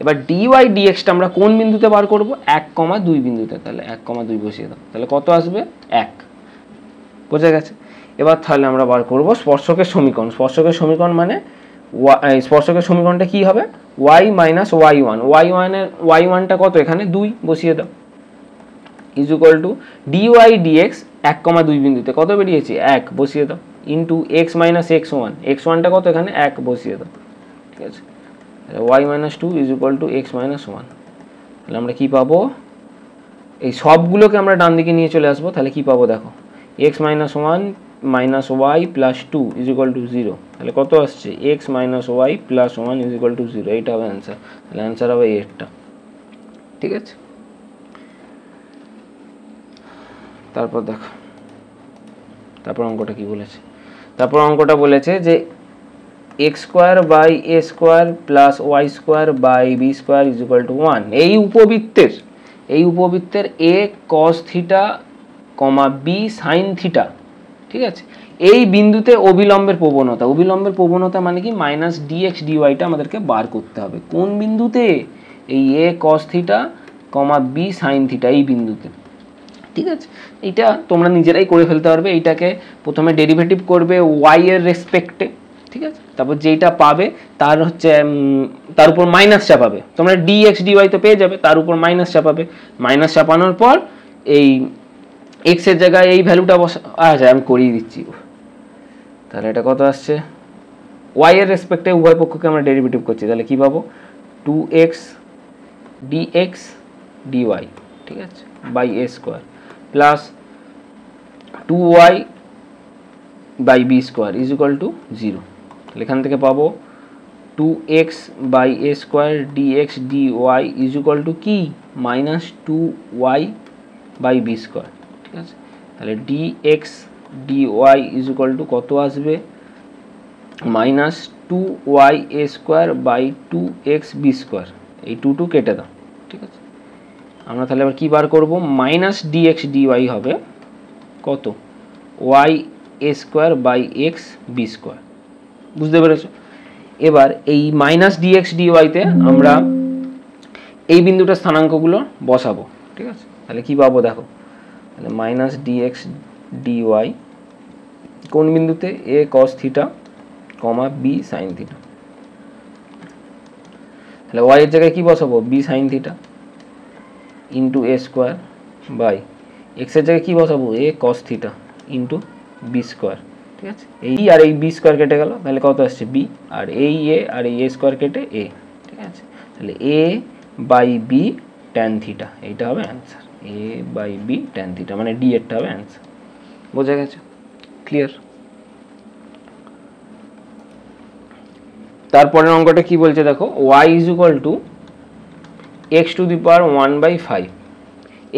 এবার dy dxটা আমরা কোন বিন্দুতে বার করব? 1,2 বিন্দুতে। তাহলে 1,2 বসিয়ে দাও, তাহলে কত আসবে? 1। বোঝা গেছে? এবার তাহলে আমরা বার করব স্পর্শকের সমীকরণ। স্পর্শকের সমীকরণ মানে স্পর্শকের সমীকরণটা কি হবে? y minus y1। y1টা কত? এখানে 2, বসিয়ে দাও। Is equal two dy dx 1,2 বিন্দুতে কত বেরিয়েছে? 1, বসিয়ে দাও। ইন্টু x মাইনাস x1, x1টা কত? এখানে 1, বসিয়ে দাও। ঠিক আছে, y minus 2 is equal to x minus 1। তাহলে আমরা কি পাবো? এই সবগুলোকে আমরা ডান দিকে নিয়ে চলে আসবো, তাহলে কি পাবো দেখো, x minus 1 minus Y plus 2 is equal to 0, তাহলে কত আসছে X minus Y plus 1 is equal to 0, এইটা হবে অ্যান্সার। তাহলে অ্যান্সার হবে এরটা, ঠিক আছে। তারপর দেখো তারপর অঙ্কটা কি বলেছে, তারপর অঙ্কটা বলেছে যে x square by a square plus Y square by b square is equal to 1। এই উপবৃত্তের a cos theta comma b sine theta, ঠিক আছে, এই বিন্দুতে অবিলম্বের প্রবণতা মানে কি মাইনাস ডিএক্স ডিওয়াইটা আমাদেরকে বার করতে হবে। কোন বিন্দুতে? এই a cos theta comma b sine theta এই বিন্দুতে, ঠিক আছে। এইটা তোমরা নিজেরাই করে ফেলতে পারবে। এইটাকে প্রথমে ডেরিভেটিভ করবে ওয়াই এর রেসপেক্টে, ঠিক আছে, তারপর যেইটা পাবে তার হচ্ছে তার উপর মাইনাস চাপাবে। তোমরা ডিএক্স ডিওয়াই তো পেয়ে যাবে, তার উপর মাইনাস চাপাবে। মাইনাস চাপানোর পর এই এক্স এর জায়গায় এই ভ্যালুটা বসা, আচ্ছা আমি করিয়ে দিচ্ছি। তাহলে এটা কত আসছে, ওয়াই এর রেসপেক্টে উভয় পক্ষকে আমরা ডেরিভেটিভ করছি, তাহলে কি পাবো 2x dx dy, ঠিক আছে, by a square plus 2y by b square is equal to 0। তাহলে এখান থেকে পাবো 2x by a square dx dy is equal to কি minus 2y by b square, ঠিক আছে। তাহলে dx dy is equal to কত আসবে minus 2y a square by 2x b square, এই 2 কেটে দাও, ঠিক আছে। আমরা তাহলে এবার কী বার করবো, মাইনাস ডিএক্স ডিওয়াই হবে কত Y A square by X B square, বুঝতে পেরেছো। এবার এই মাইনাস ডিএক্স ডিওয়াইতে আমরা এই বিন্দুটার স্থানাঙ্কগুলো বসাবো, ঠিক আছে। তাহলে কী পাবো দেখো, তাহলে মাইনাস ডিএক্স ডিওয়াই কোন বিন্দুতে a cos theta comma b sine theta, তাহলে ওয়াই এর জায়গায় কি বসাবো b sine theta into a square by x এর জায়গায় কি বসাবো a cos theta into b square, ঠিক আছে। এই আর এই বি স্কোয়ার কেটে গেল, তাহলে কত আসছে বি, আর এই এ আর এই এ স্কোয়ার কেটে এ, ঠিক আছে। তাহলে A by B tan theta, এইটা হবে answer, A by B tan theta, মানে ডি এরটা হবে অ্যান্সার। বোঝা গেছে, ক্লিয়ার। তারপরের অঙ্কটা কি বলছে দেখো, y is equal to x to the power 1/5।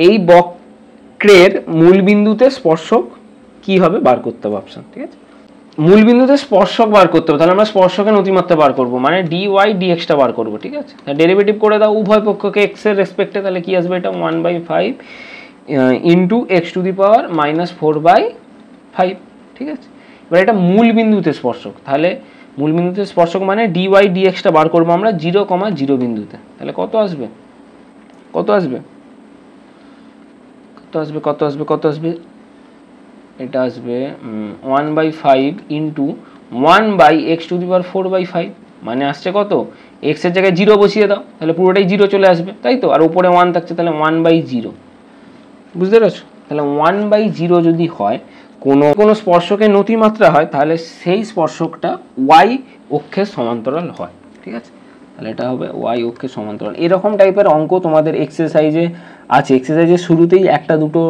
এই বক্রের মূল বিন্দুতে স্পর্শক কি হবে বার করতে হবে অপশন, ঠিক আছে। মূল বিন্দুতে স্পর্শক বার করতে হবে, তাহলে আমরা স্পর্শকের নতিমাত্রা বার করব, মানে dy dxটা বার করব, ঠিক আছে। ডেরিভেটিভ করে দাও উভয় পক্ষকে x এর রেসপেক্টে, তাহলে কি আসবে এটা 1/5 ইন্টু x টু দি পাওয়ার -4/5, ঠিক আছে। এবার এটা মূল বিন্দুতে স্পর্শক, তাহলে মূল বিন্দুতে স্পর্শক মানে ডিওয়াই ডিএক্সটা বার করবো আমরা 0,0 বিন্দুতে, তাহলে কত আসবে এটা আসবে 1/5 ইন্টু 1/x টু দি পাওয়ার 4/5, মানে আসছে কত, x এর জায়গায় 0 বসিয়ে দাও, তাহলে পুরোটাই 0 চলে আসবে, তাই তো, আর উপরে 1 থাকছে, তাহলে 1/0, বুঝতে পারছো। তাহলে 1/0 যদি হয় কোনো স্পর্শকের নতিমাত্রা হয়, তাহলে সেই স্পর্শকটা y অক্ষের সমান্তরাল হয়, ঠিক আছে। তাহলে এটা হবে y অক্ষের সমান্তরাল। এরকম টাইপের অঙ্ক তোমাদের এক্সারসাইজে আছে, এক্সারসাইজের শুরুতেই একটা দুটো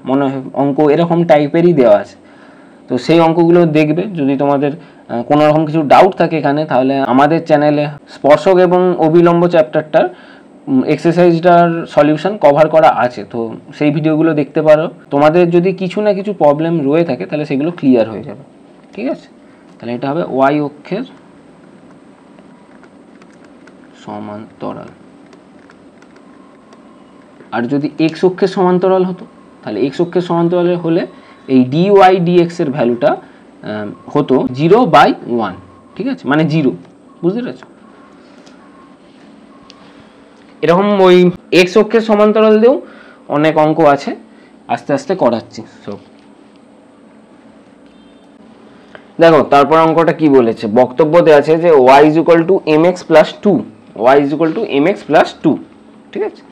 মনে হয় অঙ্ক এরকম টাইপেরই দেওয়া আছে, তো সেই অঙ্কগুলো দেখবে। যদি তোমাদের কোনো রকম কিছু ডাউট থাকে এখানে, তাহলে আমাদের চ্যানেলে স্পর্শক এবং অবিলম্ব চ্যাপ্টারটার এক্সারসাইজটার সলিউশন কভার করা আছে, তো সেই ভিডিওগুলো দেখতে পারো। তোমাদের যদি কিছু না কিছু প্রবলেম রয়ে থাকে তাহলে সেগুলো ক্লিয়ার হয়ে যাবে, ঠিক আছে। তাহলে এটা হবে ওয়াই অক্ষের সমান্তরাল। আর যদি এক্স অক্ষের সমান্তরাল হতো, তাহলে এক্স অক্ষের সমান্তরাল হলে এই ডিওয়াই ডিএক্স এর ভ্যালুটা হতো 0/1, ঠিক আছে, মানে 0, বুঝতে পেরেছো। এরকম ওই এক্স অক্ষের সমান্তরাল দিয়েও অনেক অঙ্ক আছে, আস্তে আস্তে করাচ্ছি সব। দেখো তারপর অঙ্কটা কি বলেছে, বক্তব্য দেওয়া আছে যে y is equal to mx plus 2, y is equal to mx plus 2, ঠিক আছে।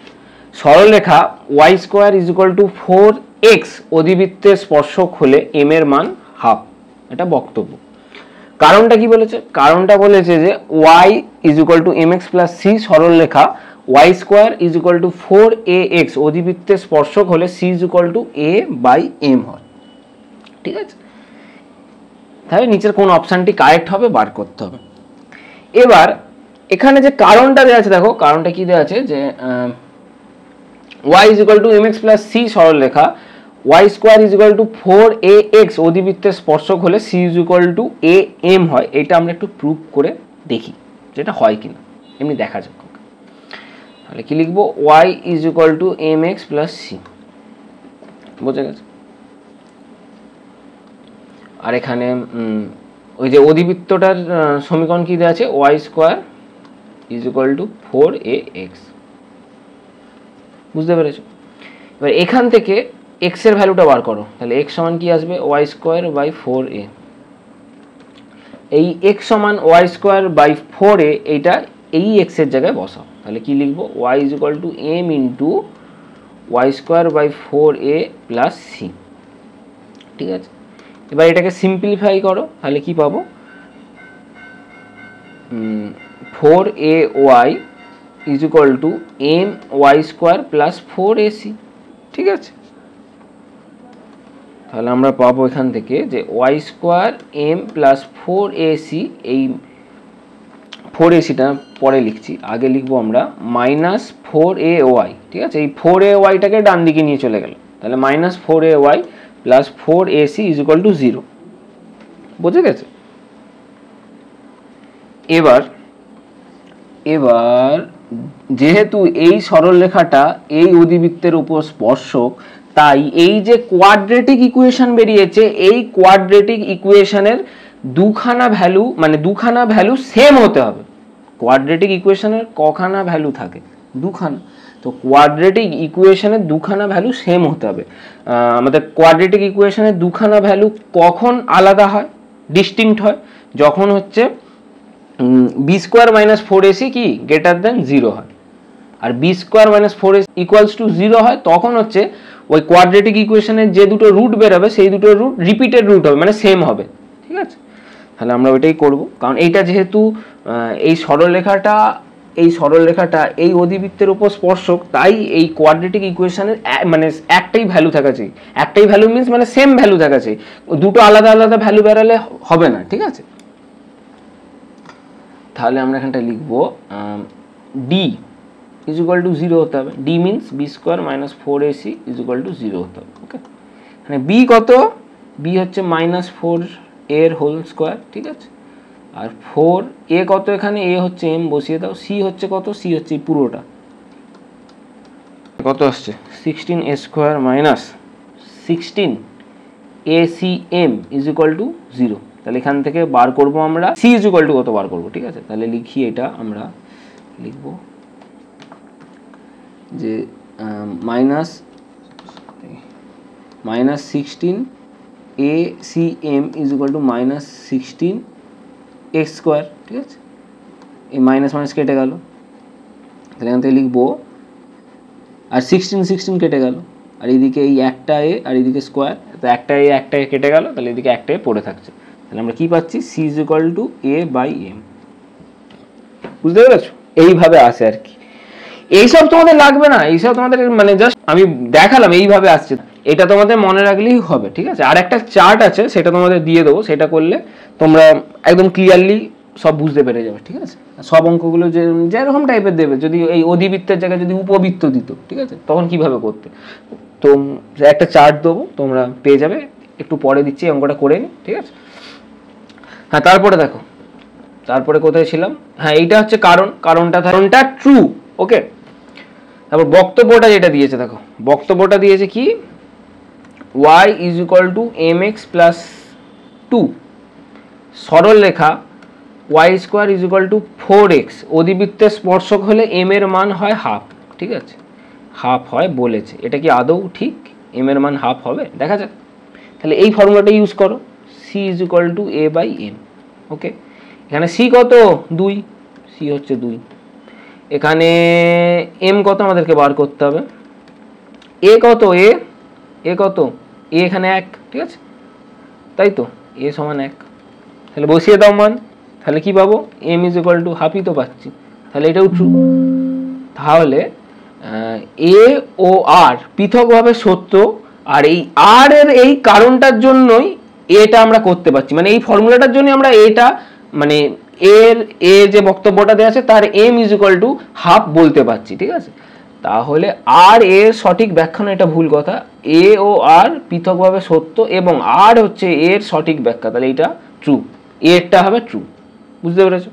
সরলরেখা y square is equal two 4x অধিবৃত্তের স্পর্শক হলে m এর মান হাফ, এটা বক্তব্য। কারণটা কি বলেছে, কারণটা বলেছে যে y is equal to mx plus c সরলরেখা y square is equal to 4ax অধিবৃত্তের স্পর্শক হলে c is equal to a by m হয়, ঠিক আছে। তাহলে নিচের কোন অপশানটি কারেক্ট হবে বার করতে হবে। এবার এখানে যে কারণটা দেওয়া আছে, দেখো কারণটা কি দেওয়া আছে, যে y is equal to mx plus c সরলরেখা y square is equal to 4ax অধিবৃত্তের স্পর্শক হলে c is equal to am হয়। এটা আমরা একটু প্রুভ করে দেখি যেটা হয় কিনা, এমনি দেখা যাক। তাহলে কি লিখবো, y is equal to mx plus c, বুঝে গেছে। আর এখানে ওই যে অধিবৃত্তটার সমীকরণ কি দেওয়া আছে, y square is equal to 4ax, বুঝতে পেরেছো। এবার এখান থেকে x এর ভ্যালুটা বার করো, তাহলে x সমান কি আসবে, y square by 4a। এই x সমান y square by 4a, এইটা এই x এর জায়গায় বসাও, তাহলে কি লিখবো, y is equal to m into y square by 4a plus c, ঠিক আছে। এবার এটাকে সিম্পলিফাই করো, তাহলে কি পাবো, 4ay is equal to my square plus 4ac, ঠিক আছে। তাহলে আমরা পাবো এখান থেকে যে y square m plus 4ac, এই 4ac-টা পরে লিখছি, আগে লিখবো আমরা মাইনাস 4ay, ঠিক আছে। এই 4ay-টাকে ডান দিকে নিয়ে চলে গেল, তাহলে minus 4ay plus 4ac is equal to 0, বুঝে গেছে। এবার যেহেতু এই সরলরেখাটা এই অধিবৃত্তের উপর স্পর্শক, তাই এই যে কোয়াড্রেটিক ইকুয়েশন বেরিয়েছে, এই কোয়াড্রেটিক ইকুয়েশনের দুখানা ভ্যালু সেম হতে হবে। কোয়াড্রেটিক ইকুয়েশনের কখানা ভ্যালু থাকে, দুখানা, তো কোয়াড্রেটিক ইকুয়েশনের দুখানা ভ্যালু সেম হতে হবে। আমাদের কোয়াড্রেটিক ইকুয়েশনের দুখানা ভ্যালু কখন আলাদা হয়, ডিস্টিংক্ট হয়, যখন হচ্ছে বি স্কোয়ার মাইনাস 4ac কি গ্রেটার দেন 0 হয়, আর b square minus 4ac equals to 0 হয়, তখন হচ্ছে ওই কোয়াড্রেটিক ইকুয়েশনের যে দুটো রুট বেরোবে সেই দুটো রুট রিপিটেড রুট হবে, মানে সেম হবে, ঠিক আছে। তাহলে আমরা ওইটাই করব, কারণ এইটা যেহেতু এই সরলরেখাটা এই অধিবৃত্তের উপর স্পর্শক, তাই এই কোয়াড্রেটিক ইকুয়েশনের মানে একটাই ভ্যালু থাকা চাই, একটাই ভ্যালু মিন্স মানে সেম ভ্যালু থাকা চাই, দুটো আলাদা আলাদা ভ্যালু বেরালে হবে না, ঠিক আছে। তাহলে আমরা এখানটা লিখবো d ইজ ইকুয়াল টু 0 হতে হবে, d means B square minus 4ac is equal to 0 হতে হবে, ওকে। মানে b কত, b হচ্ছে মাইনাস 4a এর হোল স্কোয়ার, ঠিক আছে। আর 4a কত, এখানে a হচ্ছে m, বসিয়ে দাও। c হচ্ছে কত, c হচ্ছে এই পুরোটা, কত আসছে 16a square minus 16acm is equal to 0। তাহলে এখান থেকে বার করব আমরা c ইজ ইকুয়াল টু কত বার করব, ঠিক আছে। তাহলে লিখি, এটা আমরা লিখব যে minus 16acm is equal to minus 16x square, ঠিক আছে। এই মাইনাস মাইনাস কেটে গেল, তাহলে এখান থেকে লিখবো, আর 16 কেটে গেল, আর এইদিকে এই একটা এ আর এইদিকে স্কোয়ার, তো একটা এ কেটে গেল, তাহলে এদিকে একটা এ পড়ে থাকছে। তাহলে আমরা কি পাচ্ছি, c is equal to a by m, বুঝতে পেরেছো। এইভাবে আসে আর কি, এইসব তোমাদের লাগবে না, এইসব তোমাদের মানে জাস্ট আমি দেখালাম এইভাবে আসছে, এটা তোমাদের মনে রাখলেই হবে, ঠিক আছে। আর একটা চার্ট আছে, সেটা তোমাদের দিয়ে দেবো, সেটা করলে তোমরা একদম ক্লিয়ারলি সব বুঝতে পেরে যাবে, ঠিক আছে। সব অঙ্কগুলো যেরকম টাইপের দেবে, যদি এই অধিবৃত্তের জায়গায় যদি উপবৃত্ত দিত, ঠিক আছে, তখন কিভাবে করতে, তো একটা চার্ট দেবো, তোমরা পেয়ে যাবে। একটু পরে দিচ্ছি, অঙ্কটা করে নি, ঠিক আছে। হ্যাঁ, তারপরে দেখো, তারপরে কোথায় ছিলাম, হ্যাঁ এইটা হচ্ছে কারণটা ট্রু, ওকে। তারপর বক্তব্যটা যেটা দিয়েছে, দেখো বক্তব্যটা দিয়েছে কি, y is equal to mx plus 2, সরল রেখা y square is equal two 4x অধিবৃত্তের স্পর্শক হলে m এর মান হয় হাফ, ঠিক আছে, হাফ হয় বলেছে। এটা কি আদৌ ঠিক, m এর মান হাফ হবে, দেখা যাক। তাহলে এই ফর্মুলাটা ইউজ করো, c is equal to a by m, okay. এখানে c কত, 2, c হচ্ছে 2। এখানে m কত আমাদেরকে বার করতে হবে, a কত, a কত, a এখানে 1, ঠিক আছে, তাই তো, a সমান 1, তাহলে বসিয়ে দাও মান, তাহলে কি পাবো, m ইজ ইকুয়াল টু হাফই তো পাচ্ছি, তাহলে এটাও ট্রু। তাহলে a ও r পৃথকভাবে সত্য, আর এই r এর এই কারণটার জন্যই এটা আমরা করতে পারছি, মানে এই ফর্মুলাটার জন্য আমরা এটা মানে এ যে বক্তব্যটা দেওয়া আছে তার m is equal to half বলতে পারছি, ঠিক আছে। তাহলে আর এর সঠিক ব্যাখ্যা না, এটা ভুল কথা। এ ও আর পৃথকভাবে সত্য এবং আর হচ্ছে এর সঠিক ব্যাখ্যা, তাহলে এটা ট্রু, এরটা হবে ট্রু। বুঝতে পেরেছো?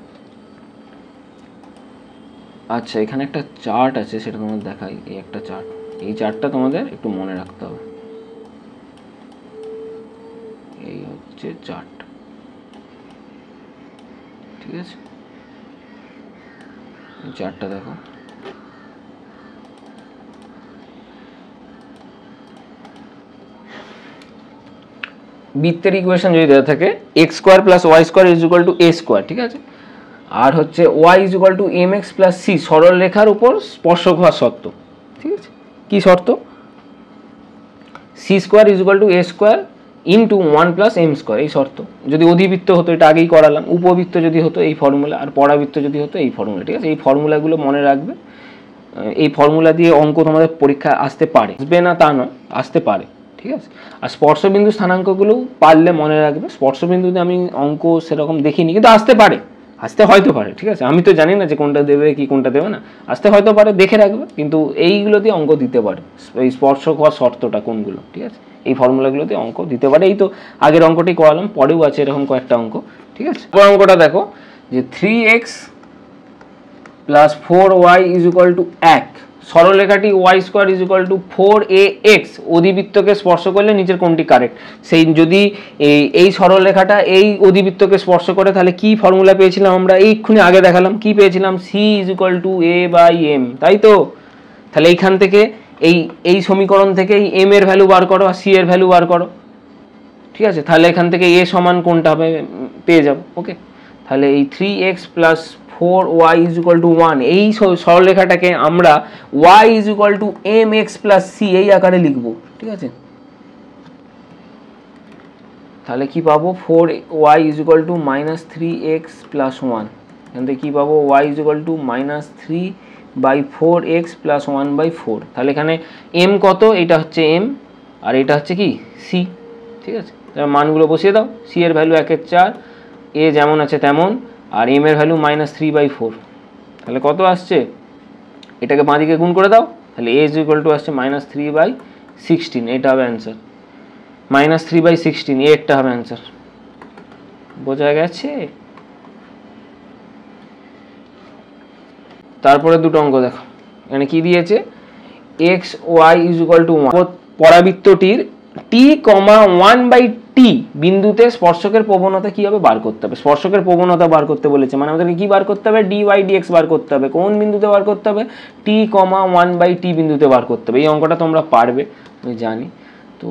আচ্ছা, এখানে একটা চার্ট আছে, সেটা তোমাদের দেখাই। এই একটা চার্ট, এই চার্টটা তোমাদের একটু মনে রাখতে হবে। এই হচ্ছে চার্ট, ঠিক আছে। এই চার্টটা দেখো, বৃত্তের ইকুয়েশন যদি দেওয়া থাকে X square plus Y square is equal to A square, ঠিক আছে। আর হচ্ছে Y is equal to M X plus C, সরল রেখার উপর স্পর্শক হওয়ার শর্ত, ঠিক আছে। কি শর্ত? C square is equal to A square into one plus M square, এই শর্ত। যদি অধিবৃত্ত হতো এটা আগেই করালাম, উপবৃত্ত যদি হতো এই ফর্মুলা, আর পরাবৃত্ত যদি হতো এই ফর্মুলা, ঠিক আছে। এই ফর্মুলাগুলো মনে রাখবে, এই ফর্মুলা দিয়ে অঙ্ক তোমাদের পরীক্ষা আসতে পারে, আসবে না তা নয়, আসতে পারে, ঠিক আছে। আর স্পর্শবিন্দু স্থানাঙ্কগুলো পারলে মনে রাখবে। স্পর্শবিন্দুতে আমি অঙ্ক সেরকম দেখিনি, কিন্তু আসতে পারে, আসতে হয়তো পারে, ঠিক আছে। আমি তো জানি না যে কোনটা দেবে কি কোনটা দেবে না, আসতে হয়তো পারে, দেখে রাখবে। কিন্তু এইগুলো দিয়ে অঙ্ক দিতে পারে, এই স্পর্শক হওয়ার শর্তটা কোনগুলো, ঠিক আছে। এই ফর্মুলাগুলো দিয়ে অঙ্ক দিতে পারে। এই তো আগের অঙ্কটাই করালাম, পরেও আছে এরকম কয়েকটা অঙ্ক, ঠিক আছে। অঙ্কটা দেখো যে 3x plus 4y is equal to 1, সরলরেখাটি y square is equal to 4ax অধিবৃত্তকে স্পর্শ করলে নিচের কোনটি কারেক্ট। সেই যদি এই সরলরেখাটা এই অধিবৃত্তকে স্পর্শ করে, তাহলে কি ফর্মুলা পেয়েছিলাম আমরা? এইক্ষুনি আগে দেখালাম, কি পেয়েছিলাম? C is equal to A by M, তাই তো। তাহলে এইখান থেকে এই সমীকরণ থেকে এই এম এর ভ্যালু বার করো আর সি এর ভ্যালু বার করো, ঠিক আছে। তাহলে এখান থেকে এ সমান কোনটা হবে পেয়ে যাবো। ওকে, তাহলে এই 3x plus 4y is equal to 1, এই সরলরেখাটাকে আমরা y is equal to mx plus c এই আকারে লিখবো, ঠিক আছে। তাহলে কি পাবো? 4y is equal to minus 3x plus 1, এখান থেকে কি পাবো? y is equal to minus 3/4x plus 1/4। তাহলে এখানে m কত? এটা হচ্ছে m আর এটা হচ্ছে কি c, ঠিক আছে। তাহলে মানগুলো বসিয়ে দাও। c এর ভ্যালু 1/4, a যেমন আছে তেমন, আর m এর ভ্যালু মাইনাস 3/4। তাহলে কত আসছে? এটাকে বাঁদিকে গুণ করে দাও, তাহলে a ইজ ইকুয়াল টু আসছে মাইনাস 3/16, এটা হবে অ্যান্সার। মাইনাস 3/16 এটা হবে অ্যান্সার। বোঝা গেছে? তারপরে দুটো অঙ্ক দেখো, এখানে কি দিয়েছে? X y is equal to 1, পরাবৃত্তটির টি কমা 1/t বিন্দুতে স্পর্শকের প্রবণতা কি হবে বার করতে হবে। স্পর্শকের প্রবণতা বার করতে বলেছে, মানে আমাদেরকে কি বার করতে হবে? dy dx বার করতে হবে। কোন বিন্দুতে বার করতে হবে? t কমা 1/t বিন্দুতে বার করতে হবে। এই অঙ্কটা তোমরা পারবে আমি জানি, তো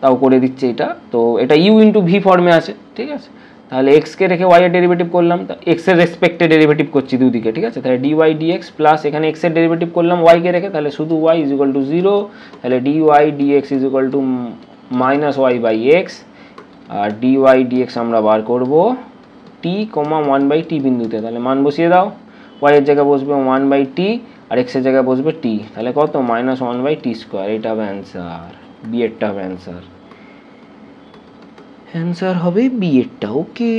তাও করে দিচ্ছে এটা। তো এটা u ইন্টু ভি ফর্মে আছে, ঠিক আছে। তাহলে এক্স কে রেখে ওয়াই এর ডেরিভেটিভ করলাম, এক্স এর রেসপেক্টে ডেরিভেটিভ করছি দুদিকে, ঠিক আছে। তাহলে dy dx প্লাস এখানে এক্স এর ডেরিভেটিভ করলাম ওয়াই কে রেখে, তাহলে শুধু y ইজ ইকুয়াল টু 0। তাহলে dy dx is equal to minus Y by X, আর dy dx আমরা বার করব t কমা 1/t বিন্দুতে। তাহলে মান বসিয়ে দাও, y এর জায়গায় বসবে 1/t আর x এর জায়গায় বসবে t, তাহলে কত? মাইনাস 1/t স্কোয়ার, এটা হবে অ্যান্সার, বি এরটা হবে অ্যান্সার। অ্যান্সার হবে বি এরটা। ওকে,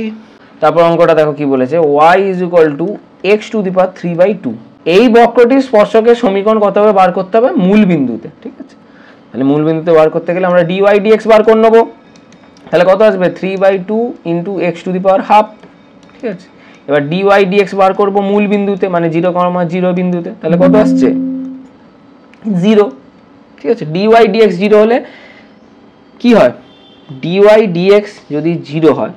তারপর অঙ্কটা দেখো কি বলেছে? y is equal to x to the power 3/2, এই বক্রটির স্পর্শকের সমীকরণ কত হবে বার করতে হবে? মূল বিন্দুতে, ঠিক আছে। তাহলে মূল বিন্দুতে বার করতে গেলে আমরা dy dx বার করে নেবো, তাহলে কত আসবে? 3/2 into X to the power half, ঠিক আছে। এবার dy dx বার করবো মূল বিন্দুতে, মানে 0,0 বিন্দুতে, তাহলে কত আসছে? 0, ঠিক আছে। dy dx 0 হলে কি হয়? dy dx যদি 0 হয়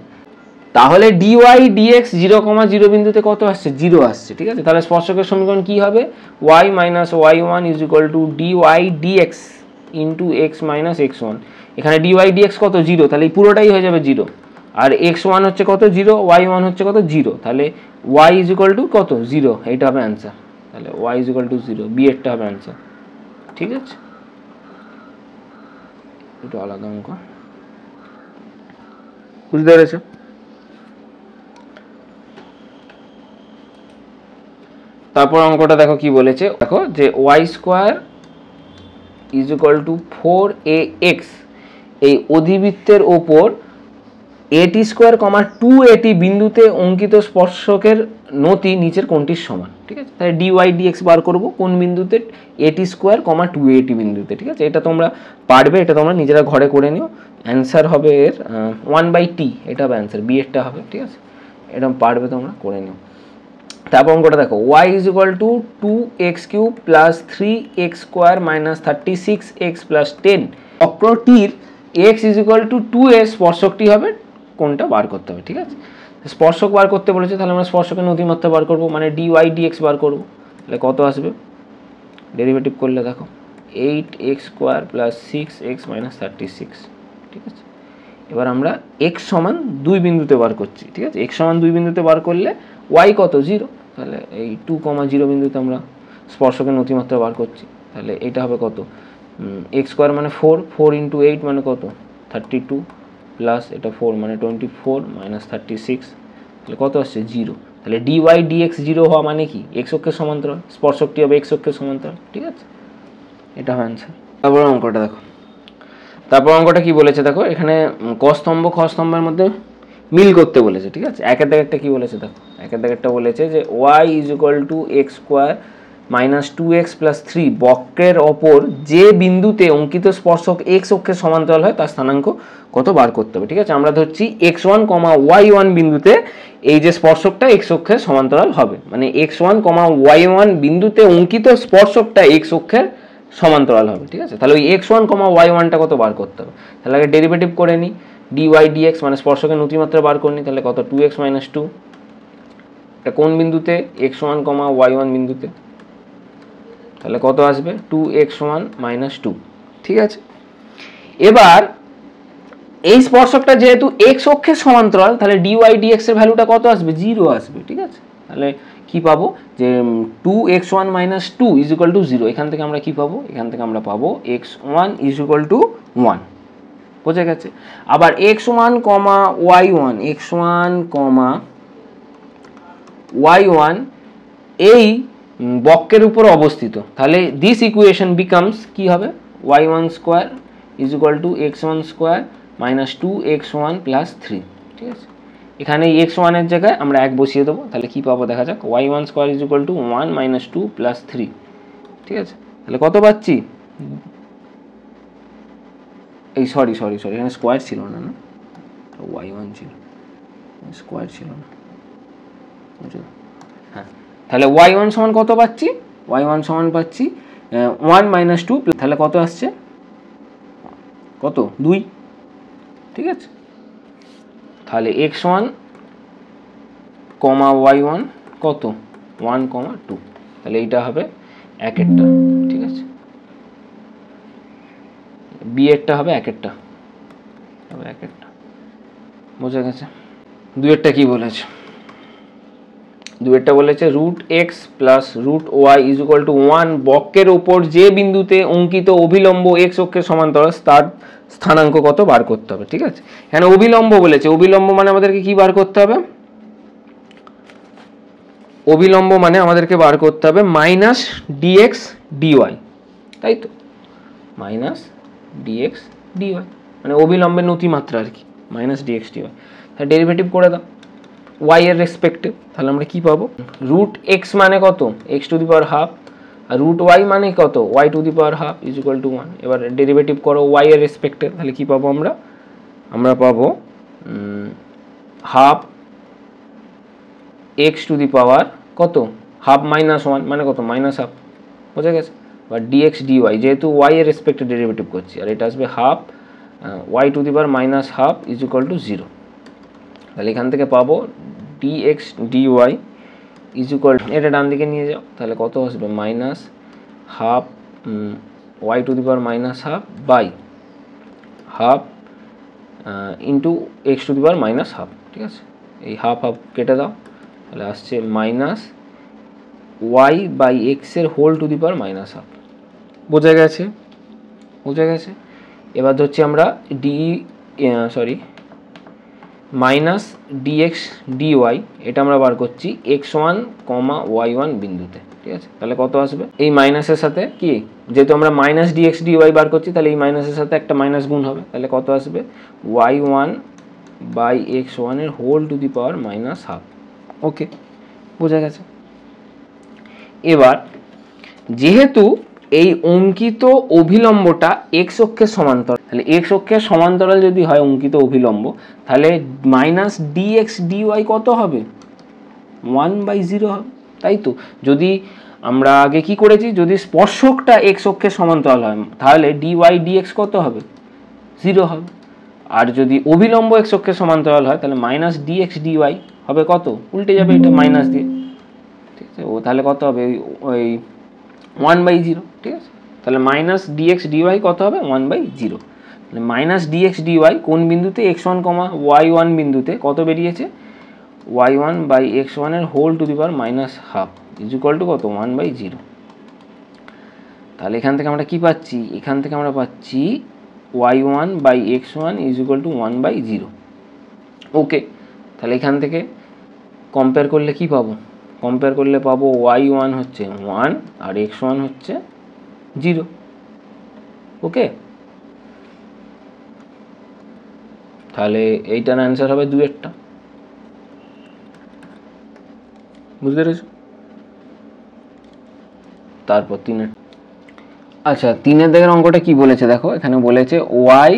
তাহলে dy dx 0,0 বিন্দুতে কত আসছে? 0 আসছে, ঠিক আছে। তাহলে স্পর্শকের সমীকরণ কি হবে? y minus y1 is equal two dy dx into x minus x1। এখানে dy dx কত? 0, তাহলে এই পুরোটাই হয়ে যাবে 0। আর x1 হচ্ছে কত? 0, y1 হচ্ছে কত? 0, তাহলে y ইজ ইকুয়াল টু কত? 0, এইটা হবে অ্যান্সার। তাহলে y is equal to 0, b এরটা হবে অ্যান্সার, ঠিক আছে। একটু আলাদা অঙ্ক, বুঝতে পেরেছো? তারপর অঙ্কটা দেখো কি বলেছে, দেখো যে Y square is equal to 4ax এই অধিবৃত্তের ওপর এটি স্কোয়ার কমা 280 বিন্দুতে অঙ্কিত স্পর্শকের নতি নিচের কোনটির সমান, ঠিক আছে। তাহলে ডিওয়াই ডিএক্স বার করবো কোন বিন্দুতে, এটি স্কোয়ার কমা 280 বিন্দুতে, ঠিক আছে। এটা তোমরা পারবে, এটা তোমরা নিজেরা ঘরে করে নিও। অ্যান্সার হবে এর 1/t, এটা হবে অ্যান্সার, বি এরটা হবে, ঠিক আছে। এটা পারবে তোমরা করে নিও। তারপর অঙ্কটা দেখো, y is equal two 2x³ plus 3x square minus 36x plus 10 বক্রটির x is equal two 2 এর স্পর্শকটি হবে কোনটা বার করতে হবে, ঠিক আছে। স্পর্শক বার করতে বলেছে, তাহলে আমরা স্পর্শকের নতিমাত্রা বার করবো, মানে dy dx বার করবো। তাহলে কত আসবে, ডেরিভেটিভ করলে দেখো 8x square plus 6x minus 36, ঠিক আছে। এবার আমরা x সমান 2 বিন্দুতে বার করছি, ঠিক আছে। x সমান 2 বিন্দুতে বার করলে y কত 0, তাহলে এই 2,0 বিন্দুতে আমরা স্পর্শকের নতিমাত্রা বার করছি। তাহলে এটা হবে কত, x স্কোয়ার মানে 4 ইন্টু 8 মানে কত 32 প্লাস এটা 4 মানে 24 মাইনাস 36, তাহলে কত আসছে 0। তাহলে dy dx 0 হওয়া মানে কি, x অক্ষের সমান্তরাল, স্পর্শকটি হবে x অক্ষের সমান্তরাল, ঠিক আছে। এটা হবে অ্যান্সার। তারপর অঙ্কটা দেখো, তারপর অঙ্কটা কি বলেছে দেখো, এখানে ক স্তম্ভ খ স্তম্ভের মধ্যে মিল করতে বলেছে, ঠিক আছে। একের দাগেরটা কি বলেছে দেখো, একের দাগেরটা বলেছে যে y is equal to x square minus 2x plus 3 বক্রের ওপর যে বিন্দুতে অঙ্কিত স্পর্শক x অক্ষের সমান্তরাল হয় তার স্থানাঙ্ক কত বার করতে হবে, ঠিক আছে। আমরা ধরছি x1, y1 বিন্দুতে এই যে স্পর্শকটা x অক্ষের সমান্তরাল হবে, মানে x1, y1 বিন্দুতে অঙ্কিত স্পর্শকটা x অক্ষের সমান্তরাল হবে, ঠিক আছে। তাহলে ওই x1, y1টা কত বার করতে হবে, তাহলে আগে ডেরিভেটিভ করে নিই, dy dx মানে স্পর্শকের নতিমাত্রা বার করে নিই। তাহলে কত 2x মাইনাস 2, এটা কোন বিন্দুতে, x1, y1 বিন্দুতে, তাহলে কত আসবে 2x1 মাইনাস 2, ঠিক আছে। এবার এই স্পর্শকটা যেহেতু x অক্ষের সমান্তরাল, তাহলে dy dx এর ভ্যালুটা কত আসবে, 0 আসবে, ঠিক আছে। তাহলে কি পাবো যে 2x1 minus 2 is equal to 0, এখান থেকে আমরা কি পাবো, এখান থেকে আমরা পাবো x1 ইজ ইকুয়াল টু 1, বোঝা গেছে। আবার x1, y1, x1, y1 এই বক্রের উপর অবস্থিত, তাহলে দিস ইকুয়েশন বিকামস কি হবে, y1 square is equal to x1 square minus 2x1 plus 3, ঠিক আছে। এখানে x1 এর জায়গায় আমরা 1 বসিয়ে দেবো, তাহলে কি পাবো দেখা যাক, y1 square is equal to 1 minus 2 plus 3, ঠিক আছে। তাহলে কত পাচ্ছি, এই সরি এখানে স্কোয়ার ছিল না, y1 ছিল, স্কোয়ার ছিল না, হ্যাঁ। তাহলে y1 সমান কত পাচ্ছি, y1 সমান পাচ্ছি 1 মাইনাস 2, তাহলে কত আসছে, কত 2, ঠিক আছে। তাহলে x1, y1 কত 1, 2, তাহলে এইটা হবে একেরটা, ঠিক আছে। বি এরটা হবে একেরটা, বোঝা গেছে। দুয়েরটা কি বলেছে, দুয়েরটা বলেছে root X plus root Y is equal to 1 বক্রের ওপর যে বিন্দুতে অঙ্কিত অভিলম্ব এক্স অক্ষের সমান্তরাল তার স্থানাঙ্ক কত বার করতে হবে, ঠিক আছে। এখানে অভিলম্ব বলেছে, অভিলম্ব মানে আমাদেরকে কি বার করতে হবে, অভিলম্ব মানে আমাদেরকে বার করতে হবে মাইনাস ডিএক্স ডিওয়াই, তাই তো, মাইনাস ডিএক্স ডিওয়াই মানে অভিলম্বের নতিমাত্রা আর কি, মাইনাস ডিএক্স ডিওয়াই। তাহলে ডেরিভেটিভ করে দাও y এর রেসপেক্টে, তাহলে আমরা কি পাবো, রুট এক্স মানে কত X to the power half, আর রুট ওয়াই মানে কত Y to the power half is equal to 1। এবার ডেরিভেটিভ করো y এর রেসপেক্টে, তাহলে কি পাবো আমরা পাবো হাফ এক্স টু দি পাওয়ার কত হাফ মাইনাস 1 মানে কত মাইনাস হাফ, বোঝা গেছে। বা ডিএক্স ডিওয়াই যেহেতু y এর রেসপেক্টে ডেরিভেটিভ করছি, আর এটা আসবে half Y to the power minus half is equal to 0। তাহলে এখান থেকে পাবো dx dy ইজ ইকুয়াল, এটা ডান দিকে নিয়ে যাও, তাহলে কত আসবে minus half Y to the power minus half by half into X to the power minus half, ঠিক আছে। এই হাফ কেটে দাও, তাহলে আসছে মাইনাস ওয়াই বাই এক্সের whole to the power minus half, বোঝা গেছে। এবার ধরছি আমরা মাইনাস ডিএক্স ডিওয়াই, এটা আমরা বার করছি x1, y1 বিন্দুতে, ঠিক আছে। তাহলে কত আসবে, এই মাইনাসের সাথে কি, যেহেতু আমরা মাইনাস ডিএক্স ডিওয়াই বার করছি, তাহলে এই মাইনাসের সাথে একটা মাইনাস গুণ হবে, তাহলে কত আসবে y1 বাই x1 এর whole to the power minus half. Okay, বোঝা গেছে। এবার যেহেতু এই অঙ্কিত অভিলম্বটা এক্স অক্ষের সমান্তরাল, তাহলে এক্স অক্ষের সমান্তরাল যদি হয় অঙ্কিত অভিলম্ব, তাহলে মাইনাস dx dy কত হবে? 1/0 হবে, তাই তো? যদি আমরা আগে কি করেছি, যদি স্পর্শকটা এক্স অক্ষের সমান্তরাল হয় তাহলে dy dx কত হবে? 0 হবে। আর যদি অভিলম্ব এক্স অক্ষের সমান্তরাল হয় তাহলে মাইনাস dx dy হবে কত? উল্টে যাবে এটা মাইনাস দিয়ে, ঠিক আছে? ও তাহলে কত হবে? ওই 1/0, ঠিক আছে? তাহলে মাইনাস dx dy কত হবে? 1/0। তাহলে মাইনাস dx dy কোন বিন্দুতে? x1, y1 বিন্দুতে কত বেরিয়েছে? y1/x1 এর whole to the power minus half is equal to কত? 1/0। তাহলে এখান থেকে আমরা কি পাচ্ছি? এখান থেকে আমরা পাচ্ছি y1/x1 ইজ ইকুয়াল টু 1/0। ওকে, তাহলে এখান থেকে কম্পেয়ার করলে কি পাবো? কম্পেয়ার করলে পাবো y1 হচ্ছে 1 আর x1 হচ্ছে 0। ওকে, তাহলে এইটার অ্যান্সার হবে 2-এরটা। বুঝতে পেরেছো? তারপর 3-এর। আচ্ছা, 3-এর দিকের অঙ্কটা কি বলেছে দেখো, এখানে বলেছে y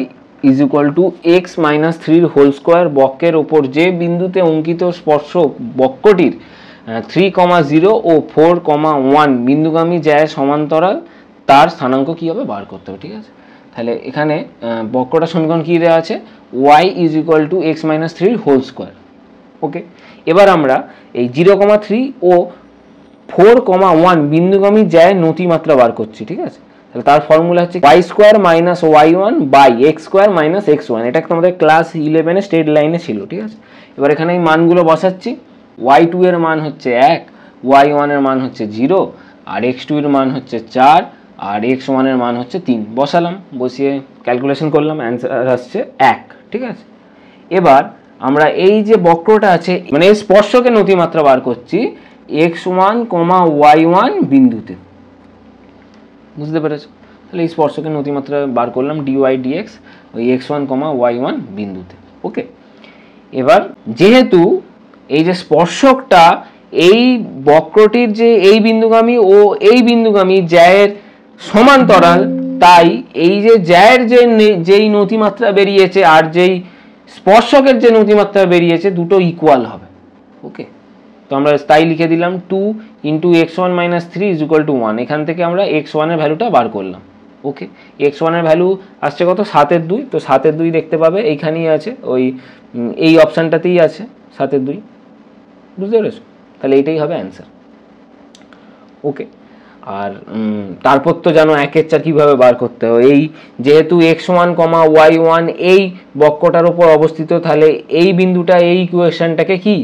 is equal to x minus 3 whole square বক্রের ওপর যে বিন্দুতে অঙ্কিত স্পর্শক বক্রটির 3,0 ও 4,1 বিন্দুগামী জ্যায়ের সমান্তরাল, তার স্থানাঙ্ক কি হবে বার করতে হবে, ঠিক আছে? তাহলে এখানে বক্রটার সমীকরণ কি দেওয়া আছে? y is equal to x minus 3 whole square. Okay, এবার আমরা এই 0,3 ও 4,1 বিন্দুগামী জ্যায়ের নতিমাত্রা বার করছি, ঠিক আছে? তাহলে তার ফর্মুলা হচ্ছে y square minus y1 by X square minus x1। এটা আমাদের ক্লাস 11-এ স্ট্রেট লাইনে ছিল, ঠিক আছে? এবার এখানে এই মানগুলো বসাচ্ছি। y2 এর মান হচ্ছে 1, y1 এর মান হচ্ছে 0, আর x2 এর মান হচ্ছে 4, আর x1 এর মান হচ্ছে 3। বসালাম, বসিয়ে ক্যালকুলেশন করলাম, অ্যান্সার আসছে 1, ঠিক আছে? এবার আমরা এই যে বক্রটা আছে, মানে এই স্পর্শকের নতিমাত্রা বার করছি x1, y1 বিন্দুতে। বুঝতে পেরেছো? তাহলে এই স্পর্শকের নতিমাত্রা বার করলাম dy dx ওই x1, y1 বিন্দুতে। ওকে, এবার যেহেতু এই যে স্পর্শকটা এই বক্রটির যে এই বিন্দুগামী ও এই বিন্দুগামী জ্যায়ের সমান্তরাল, তাই এই যে জ্যায়ের যেই নতিমাত্রা বেরিয়েছে আর যেই স্পর্শকের যে নতিমাত্রা বেরিয়েছে দুটো ইকুয়াল হবে। ওকে, তো আমরা তাই লিখে দিলাম 2 into x1 minus 3 is equal to 1। এখান থেকে আমরা x1 এর ভ্যালুটা বার করলাম। ওকে, x1 এর ভ্যালু আসছে কত? 7/2। তো 7/2 দেখতে পাবে এইখানেই আছে, ওই এই অপশানটাতেই আছে 7/2। বুঝতে পেরেছো? তাহলে এইটাই হবে অ্যান্সার। ওকে, আর তারপর তো জানো 1/4 কীভাবে বার করতে হয়। এই যেহেতু x1, y1 এই বক্রটার উপর অবস্থিত, তাহলে এই বিন্দুটা এই ইকুয়েশনটাকে কি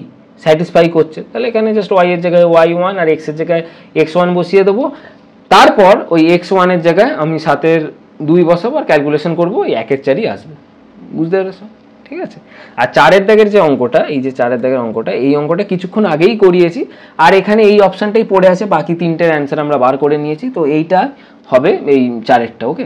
স্যাটিসফাই করছে, তাহলে এখানে জাস্ট y এর জায়গায় y1 আর x এর জায়গায় x1 বসিয়ে দেবো। তারপর ওই x1 এর জায়গায় আমি 7/2 বসাবো আর ক্যালকুলেশন করবো, ওই 1/4ই আসবে। বুঝতে পেরেছো? ঠিক আছে। আর 4-এর দাগের যে অঙ্কটা, এই যে 4-এর দাগের অঙ্কটা, এই অঙ্কটা কিছুক্ষণ আগেই করিয়েছি, আর এখানে এই অপশানটাই পড়ে আছে, বাকি 3টের অ্যান্সার আমরা বার করে নিয়েছি। তো এইটা হবে এই 4-এরটা। ওকে।